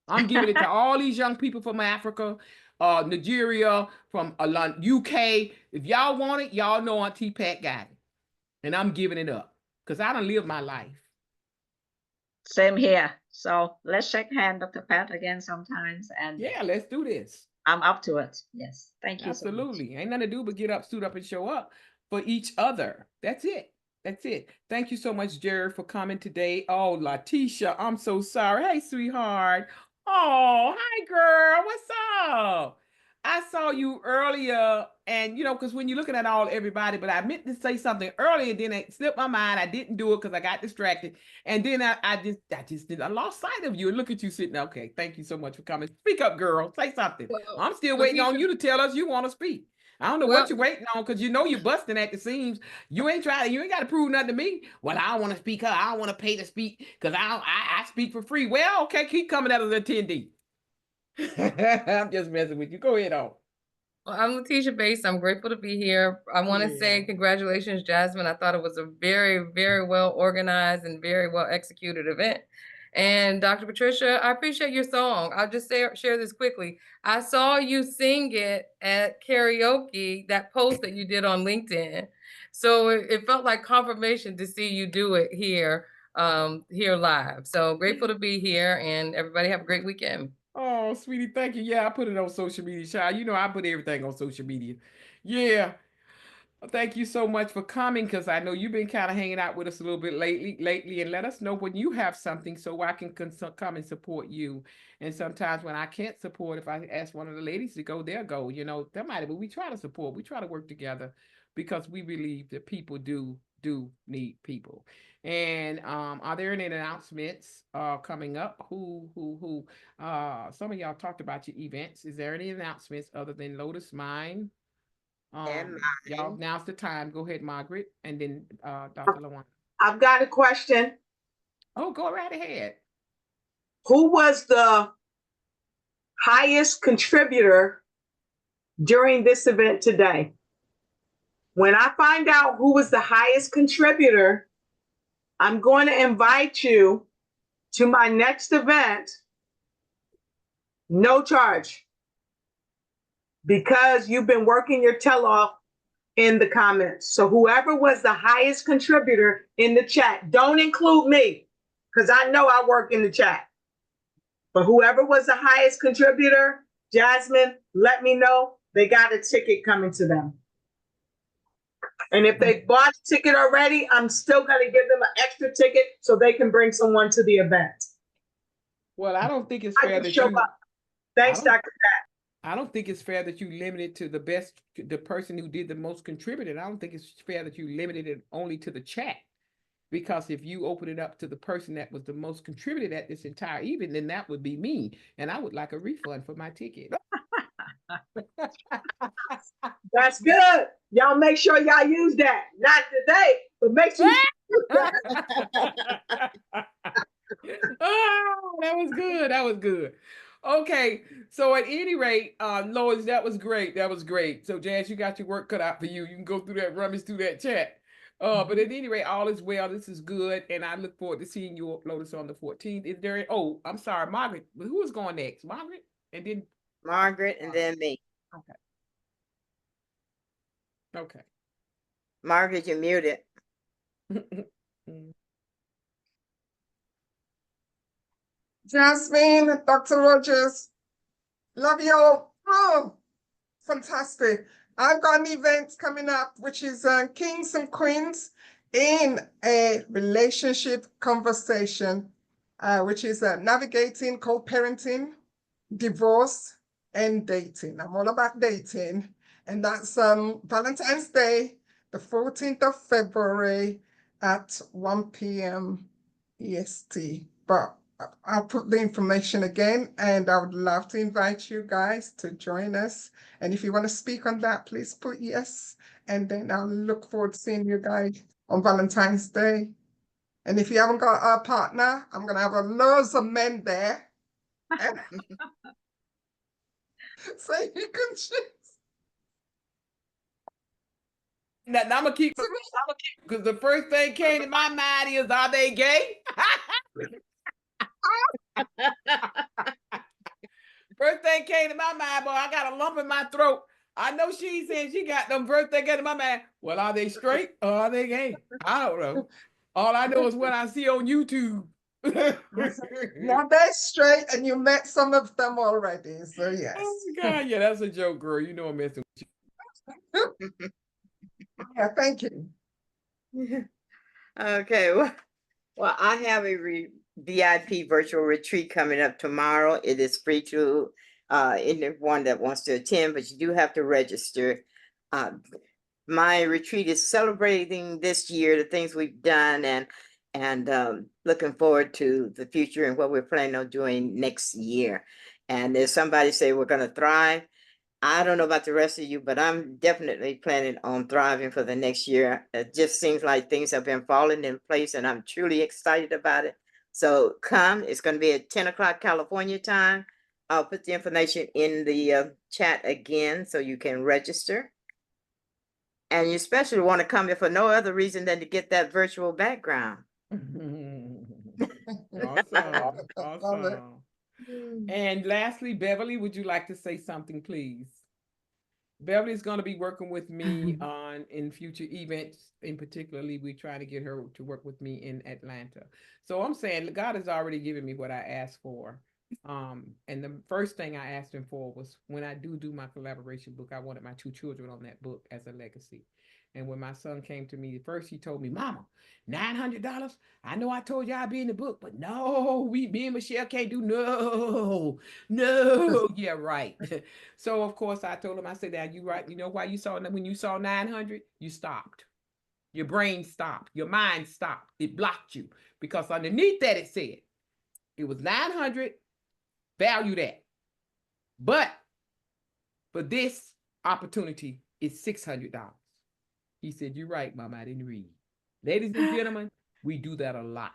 I'm giving it to all these young people from Africa, Nigeria, from UK. If y'all want it, y'all know Auntie Pat got it. And I'm giving it up because I don't live my life. Same here. So let's shake hands, Dr. Pat, again sometimes. And yeah, let's do this. I'm up to it. Yes. Thank you. Absolutely. Ain't nothing to do but get up, suit up, and show up for each other. That's it. That's it. Thank you so much, Jared, for coming today. Oh, Latisha, I'm so sorry. Hey, sweetheart. Oh, hi, girl. What's up? I saw you earlier, and because when you're looking at everybody, but I meant to say something earlier, then it slipped my mind. I didn't do it because I got distracted, and then I lost sight of you. And look at you sitting. Okay, thank you so much for coming. Speak up, girl. Say something. I'm still waiting on you to tell us you want to speak. I don't know what you're waiting on because you're busting at the seams. You ain't got to prove nothing to me. Well, I don't want to speak. I don't want to pay to speak because I speak for free. Well, okay, keep coming as an attendee. I'm just messing with you. Go ahead on. Well, I'm Letitia Bates. I'm grateful to be here. I want to say congratulations, Jasmine. I thought it was a very, very well organized and very well executed event. And Dr. Patricia, I appreciate your song. I'll just share this quickly. I saw you sing it at karaoke, that post that you did on LinkedIn. So it felt like confirmation to see you do it here live. So grateful to be here, and everybody have a great weekend. Oh, sweetie, thank you. Yeah, I put it on social media, child. I put everything on social media. Yeah. Thank you so much for coming because I know you've been kind of hanging out with us a little bit lately, and let us know when you have something so I can come and support you. And sometimes when I can't support, if I ask one of the ladies to go, they'll go. That might, but we try to support. We try to work together because we believe that people do need people. And are there any announcements coming up? Some of y'all talked about your events. Is there any announcements other than Lotus Mine? Y'all, now's the time. Go ahead, Margaret, and then Dr. LaWanda. I've got a question. Oh, go right ahead. Who was the highest contributor during this event today? When I find out who was the highest contributor, I'm going to invite you to my next event, no charge, because you've been working your tail off in the comments. So whoever was the highest contributor in the chat, don't include me, because I know I work in the chat. But whoever was the highest contributor, Jasmine, let me know. They got a ticket coming to them. And if they bought a ticket already, I'm still going to give them an extra ticket so they can bring someone to the event. Well, I don't think it's fair that you... Thanks, Dr. Pat. I don't think it's fair that you limited to the person who did the most contributed. I don't think it's fair that you limited it only to the chat. Because if you open it up to the person that was the most contributed at this entire event, then that would be me. And I would like a refund for my ticket. That's good. Y'all make sure y'all use that. Not today, but make sure you use that. Oh, that was good. That was good. Okay, so at any rate, Lois, that was great. That was great. So, Jazz, you got your work cut out for you. You can go through that, rummage through that chat. But at any rate, all is well. This is good, and I look forward to seeing you, Lotus, on the 14th. Is there? Oh, I'm sorry, Margaret. Who is going next? Margaret, and then Margaret, and then me. Okay. Okay. Margaret, you're muted. Jasmine, Dr. Rogers, love you all. Oh, fantastic. I've got an event coming up, which is Kings and Queens in a relationship conversation, which is navigating co-parenting, divorce, and dating. I'm all about dating. And that's Valentine's Day, the 14th of February at 1 p.m. EST. But I'll put the information again, and I would love to invite you guys to join us. And if you want to speak on that, please put yes. And then I'll look forward to seeing you guys on Valentine's Day. And if you haven't got a partner, I'm going to have loads of men there. So you can choose. Now, I'm gonna keep because the first thing came to my mind is, are they gay? First thing came to my mind, boy, I got a lump in my throat. I know she said she got them first thing came to my mind. Well, are they straight or are they gay? I don't know. All I know is what I see on YouTube. Now they're straight, and you met some of them already. So yes. Oh my God, yeah, that's a joke, girl. You know I'm messing with you. Yeah, thank you. Okay, well, I have a VIP virtual retreat coming up tomorrow. It is free to anyone that wants to attend, but you do have to register. My retreat is celebrating this year the things we've done and looking forward to the future and what we're planning on doing next year. And there's somebody say we're going to thrive. I don't know about the rest of you, but I'm definitely planning on thriving for the next year. It just seems like things have been falling in place, and I'm truly excited about it. So come, it's going to be at 10 o'clock California time. I'll put the information in the chat again so you can register. And you especially want to come here for no other reason than to get that virtual background. Awesome. Awesome. And lastly, Beverly, would you like to say something, please? Beverly's going to be working with me in future events. In particularly, we're trying to get her to work with me in Atlanta. So I'm saying God has already given me what I asked for. And the first thing I asked him for was when I do my collaboration book, I wanted my 2 children on that book as a legacy. And when my son came to me, first he told me, Mama, $900? I know I told you I'd be in the book, but no, me and Michelle can't do no. Yeah, right. So of course I told him, I said, that you right. You know why you saw when you saw 900, you stopped. Your brain stopped. Your mind stopped. It blocked you because underneath that it said it was 900. Value that. But for this opportunity, it's $600. He said, you're right, Mama, I didn't read. Ladies and gentlemen, we do that a lot.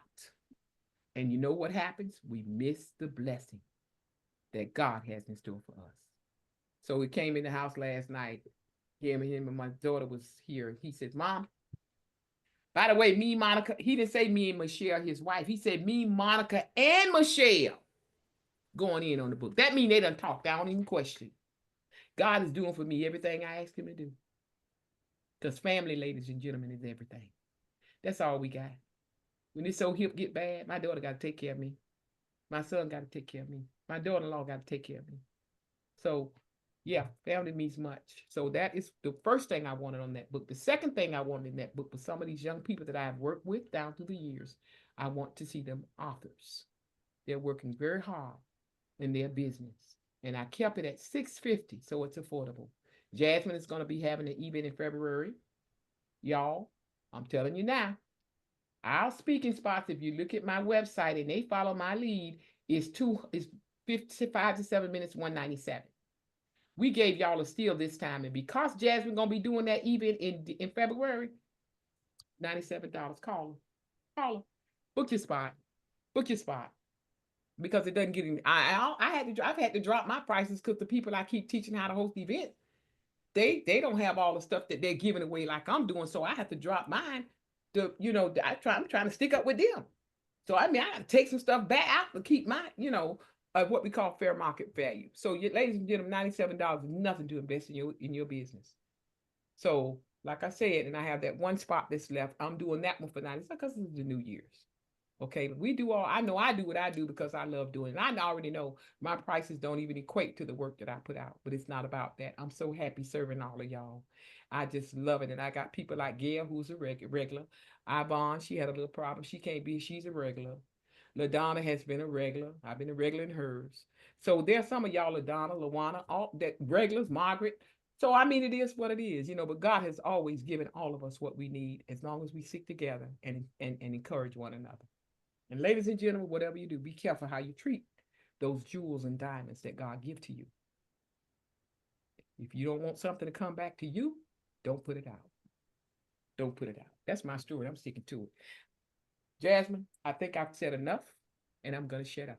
And you know what happens? We miss the blessing that God has in store for us. So we came in the house last night. Him and my daughter was here. He said, Mom, by the way, me, Monica, he didn't say me and Michelle, his wife. He said me, Monica, and Michelle going in on the book. That means they done talked. I don't even question. God is doing for me everything I asked him to do. Because family, ladies and gentlemen, is everything. That's all we got. When this old hip get bad, my daughter got to take care of me. My son got to take care of me. My daughter-in-law got to take care of me. So, yeah, family means much. So that is the first thing I wanted on that book. The second thing I wanted in that book was some of these young people that I have worked with down through the years. I want to see them authors. They're working very hard in their business. And I kept it at $650, so it's affordable. Jasmine is going to be having an event in February. Y'all, I'm telling you now, our speaking spots, if you look at my website and they follow my lead, is 55 to 7 minutes, $197. We gave y'all a steal this time. And because Jasmine going to be doing that event in February, $97. Call her. Book your spot. Book your spot. Because it doesn't get any. I've had to drop my prices because the people I keep teaching how to host events, they don't have all the stuff that they're giving away like I'm doing. So I have to drop mine. I'm trying to stick up with them. So I got to take some stuff back out to keep my, what we call fair market value. So ladies and gentlemen, $97 is nothing to invest in your business. So like I said, and I have that one spot that's left. I'm doing that one for $97 because it's the New Year's. Okay, but we do all, I know I do what I do because I love doing it. I already know my prices don't even equate to the work that I put out, but it's not about that. I'm so happy serving all of y'all. I just love it. And I got people like Gail, who's a regular. Ivonne, she had a little problem. She can't be, she's a regular. LaDonna has been a regular. I've been a regular in hers. So there's some of y'all, LaDonna, LaWanna, all that regulars, Margaret. So I mean, it is what it is, but God has always given all of us what we need as long as we stick together and encourage one another. And ladies and gentlemen, whatever you do, be careful how you treat those jewels and diamonds that God give to you. If you don't want something to come back to you, don't put it out. Don't put it out. That's my story. I'm sticking to it. Jasmine, I think I've said enough, and I'm going to shut up.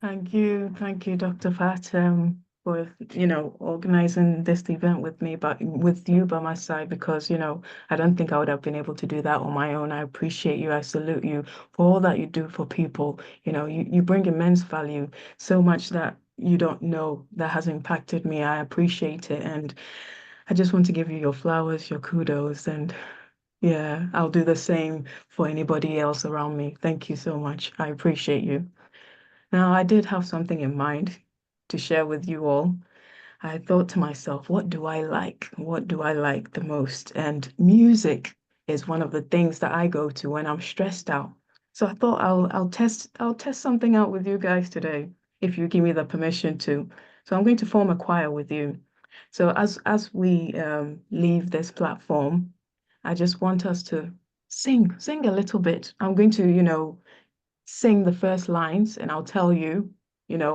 Thank you, Dr. Pat, for organizing this event with me, but with you by my side, because I don't think I would have been able to do that on my own. I appreciate you. I salute you for all that you do for people. You bring immense value, so much that you don't know that has impacted me. I appreciate it, and I just want to give you your flowers, your kudos, and yeah, I'll do the same for anybody else around me. Thank you so much. I appreciate you. Now, I did have something in mind to share with you all. I thought to myself, what do I like? What do I like the most? And music is one of the things that I go to when I'm stressed out. So I thought I'll test something out with you guys today, if you give me the permission to. So I'm going to form a choir with you. So as we leave this platform, I just want us to sing a little bit. I'm going to, sing the first lines and I'll tell you,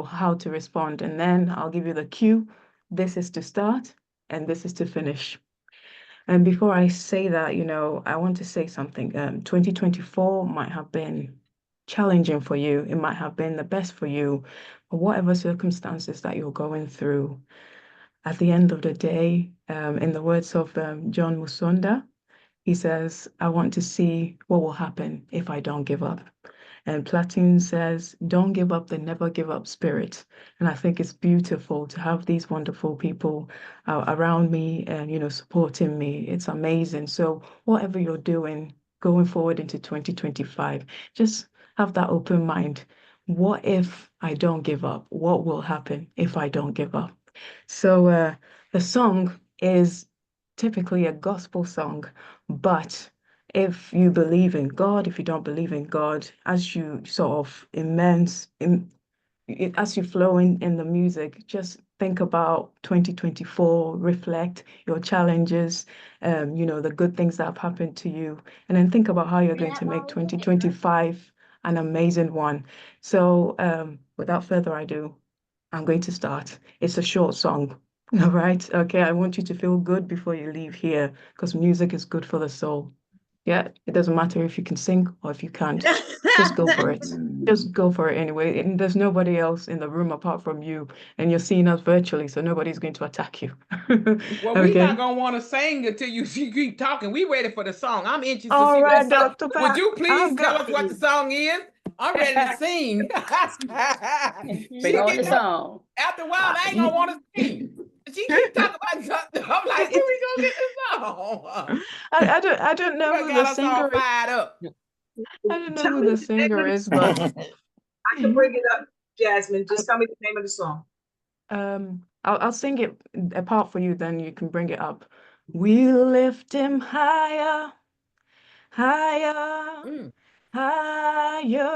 how to respond. And then I'll give you the cue. This is to start and this is to finish. And before I say that, I want to say something. 2024 might have been challenging for you. It might have been the best for you, or whatever circumstances that you're going through. At the end of the day, in the words of John Musonda, he says, I want to see what will happen if I don't give up. And Platin says, don't give up the never give up spirit. And I think it's beautiful to have these wonderful people around me and, supporting me. It's amazing. So whatever you're doing going forward into 2025, just have that open mind. What if I don't give up? What will happen if I don't give up? So the song is typically a gospel song, but if you believe in God, if you don't believe in God, as you sort of as you flow in the music, just think about 2024, reflect your challenges, the good things that have happened to you, and then think about how you're going to make 2025 an amazing one. So without further ado, I'm going to start. It's a short song. All right. Okay. I want you to feel good before you leave here because music is good for the soul. Yeah. It doesn't matter if you can sing or if you can't. Just go for it. Just go for it anyway. And there's nobody else in the room apart from you. And you're seeing us virtually, so nobody's going to attack you. Well, we're not going to want to sing until you keep talking. We ready for the song. I'm interested All to see right, what song. Dr. Pat, Would you please I'm tell us what the song is? I'm ready to sing. Bring on the song. After a while, I ain't going to want to sing. She keeps talking about something. I'm like, when we gonna get this song? I don't know who the singer is. Fired up. I don't know who the singer is, but I can bring it up, Jasmine. Just tell me the name of the song. I'll sing it apart for you, then you can bring it up. We'll lift him higher, higher, higher.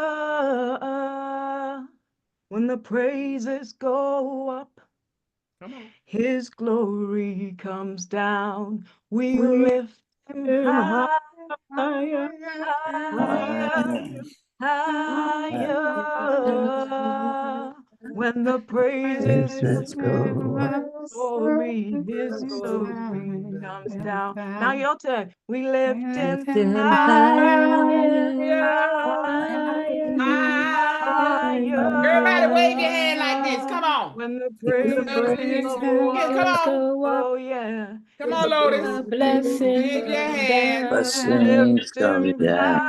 When the praises go up, his glory comes down. We'll lift him higher, higher, higher. When the praises go up, his glory comes down. Now your turn. We lift him higher, higher. Everybody wave your hand like this. Come on. When the praises go up, come on. Oh yeah. Come on, Lotus. Blessing. Wave your hand. Blessings come down.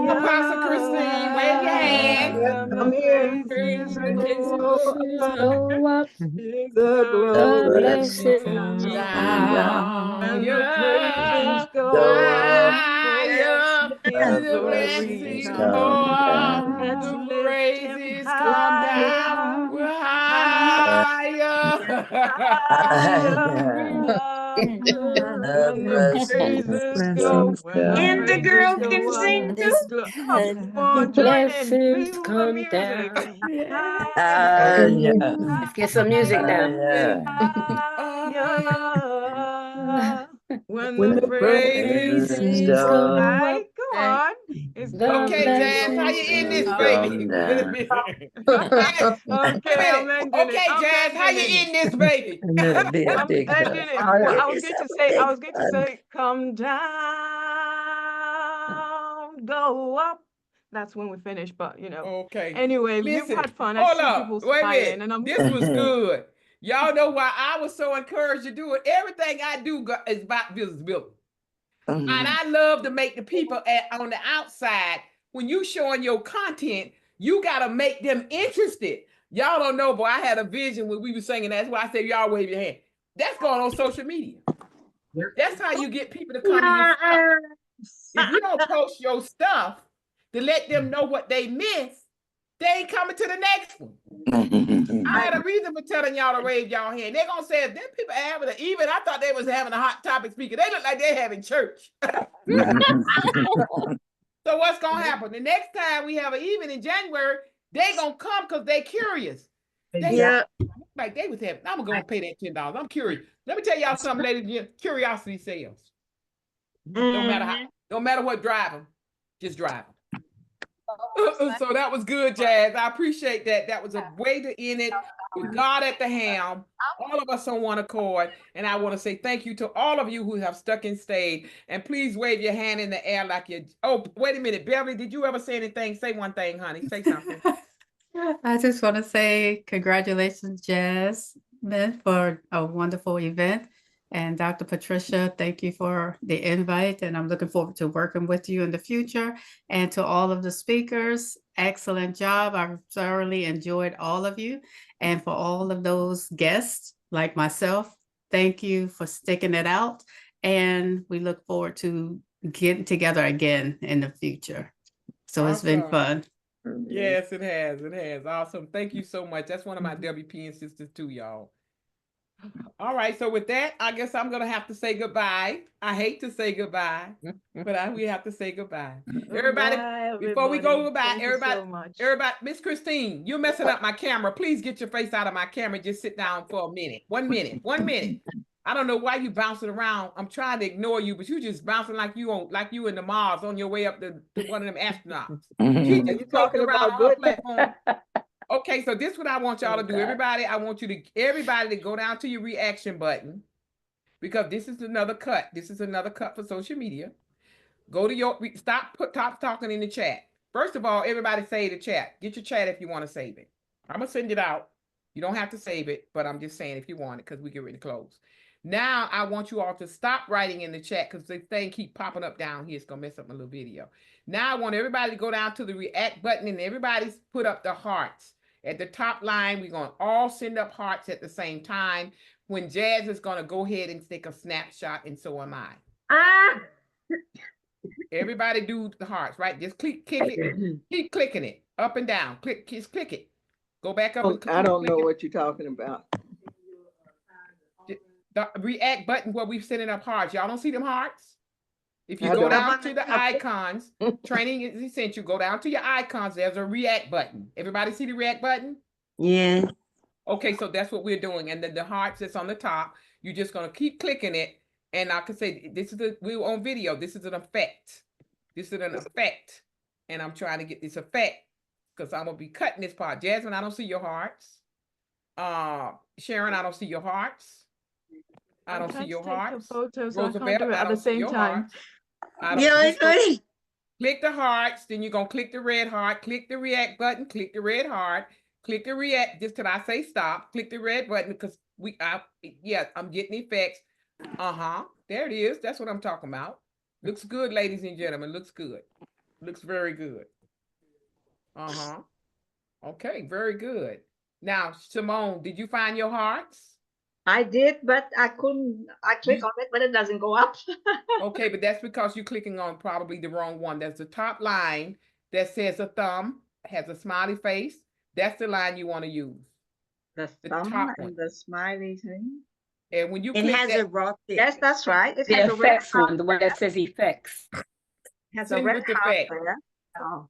Apostle Christine, wave your hand. When the praises go blessings go up, the the glory blessings comes come down. down. And the praises go higher, up, the glory blessings comes go up, down. Let's the lift him praises come down. higher, We're higher. when the praises go, And the girl can sing This too. come the on, join in, blessings feel the come music. down. Higher, Let's get some music now. higher, when When the the praises praises go go high. up, Come on. It's the Okay, Jazz, how you blessings in this, come baby? down. Wait a minute. Jazz, Okay, wait a I'm minute. ending it. Okay, I'm Jazz, how ending you it. in this, baby? I'm ending it. Well, I was going to say, come down, go up. That's when we finish, but Okay. Anyway, you've Listen, had fun. I hold see up. people Wait a smiling, minute. and I'm. This was good. Y'all know why I was so encouraged to do it. Everything I do is about visibility. And I love to make the people on the outside, when you showing your content, you got to make them interested. Y'all don't know, but I had a vision when we were singing. That's why I said, y'all wave your hand. That's going on social media. That's how you get people to come to your stuff. If you don't post your stuff to let them know what they missed, they ain't coming to the next one. I had a reason for telling y'all to raise y'all hand. They're gonna say, if them people having even I thought they was having a hot topic speaker. They look like they're having church. So what's gonna happen? The next time we have an even in January, they gonna come because they curious. Like they was having, I'm gonna pay that $10. I'm curious. Let me tell y'all something, ladies. Curiosity sells. Don't matter what drive them, just drive them. So that was good, Jazz. I appreciate that. That was a way to end it with God at the helm, all of us on one accord. And I want to say thank you to all of you who have stuck and stayed. And please wave your hand in the air like you. Oh, wait a minute, Beverly, did you ever say anything? Say one thing, honey. Say something. I just want to say congratulations, Jasmine, for a wonderful event. And Dr. Patricia, thank you for the invite. And I'm looking forward to working with you in the future. And to all of the speakers, excellent job. I thoroughly enjoyed all of you. And for all of those guests like myself, thank you for sticking it out. And we look forward to getting together again in the future. So It's been fun. Yes, it has. It has. Awesome. Thank you so much. That's one of my WPN sisters too, y'all. All right. So with that, I guess I'm going to have to say goodbye. I hate to say goodbye, but we have to say goodbye. Everybody, before we go goodbye, everybody, Miss Christine, you're messing up my camera. Please get your face out of my camera. Just sit down for a minute. 1 minute. 1 minute. I don't know why you bouncing around. I'm trying to ignore you, but you just bouncing like you in the Mars on your way up to one of them astronauts. You just talking around our platform. Okay, so this is what I want y'all to do. Everybody, I want everybody to go down to your reaction button, because this is another cut. This is another cut for social media. Go to your stop talking in the chat. First of all, everybody save the chat. Get your chat if you want to save it. I'm gonna send it out. You don't have to save it, but I'm just saying if you want it, because we get ready to close. Now I want you all to stop writing in the chat, because the thing keep popping up down here. It's gonna mess up my little video. Now I want everybody to go down to the react button, and everybody's put up the hearts. At the top line, we're going to all send up hearts at the same time. When Jazz is going to go ahead and take a snapshot, and so am I. Everybody do the hearts, right? Just click it. Keep clicking it up and down. Just click it. Go back up. I don't know what you're talking about. The react button where we're sending up hearts. Y'all don't see them hearts? If you go down to the icons, training is essential. Go down to your icons. There's a react button. Everybody see the react button? Yeah. Okay, so that's what we're doing. And then the hearts that's on the top, you're just going to keep clicking it. And I can say, we're on video. This is an effect. This is an effect. And I'm trying to get this effect because I'm going to be cutting this part. Jasmine, I don't see your hearts. Sharon, I don't see your hearts. I don't see your hearts. Roosevelt, at the same time. Click the hearts, then you're gonna click the red heart, click the react button, click the red heart, click the react, just till I say stop, click the red button because I'm getting effects. There it is. That's what I'm talking about. Looks good, ladies and gentlemen. Looks good. Looks very good. Okay, very good. Now, Simone, did you find your hearts? I did, but I couldn't. I click on it, but it doesn't go up. Okay, but that's because you're clicking on probably the wrong one. There's the top line that says a thumb, has a smiley face. That's the line you want to use. The The thumb top and one. the smiley thing. And when you It click has that, a raw there. Yes, that's right. It The has a red effects heart one, the one that says effects. has a send red with the heart effect. there. Oh,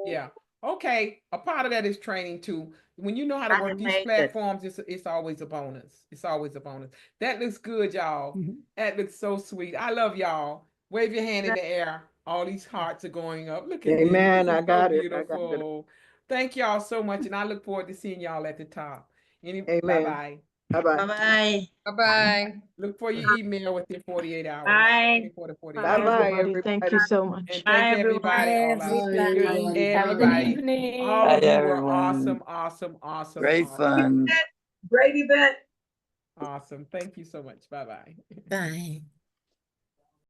Yeah. Okay. A part of that is training too. When you know how to work these animated. platforms, it's always a bonus. It's always a bonus. That looks good, y'all. That looks so sweet. I love y'all. Wave your hand in the air. All these hearts are going up. Look at this. Amen. This I is got so it. I got it. beautiful. Thank y'all so much, and I look forward to seeing y'all at the top. Amen. Bye-bye. Bye-bye. Bye-bye. Bye-bye. Look for your email within 48 hours. Bye. 24 to 48 Bye, hours. Bye-bye, everybody. Thank you so much. And Bye, thank everyone. everybody. All our Bye, speakers, everyone. Have a good everybody. evening. All of Bye, you were everyone. awesome. Great awesome. fun. Great event. Awesome. Thank you so much. Bye-bye. Bye.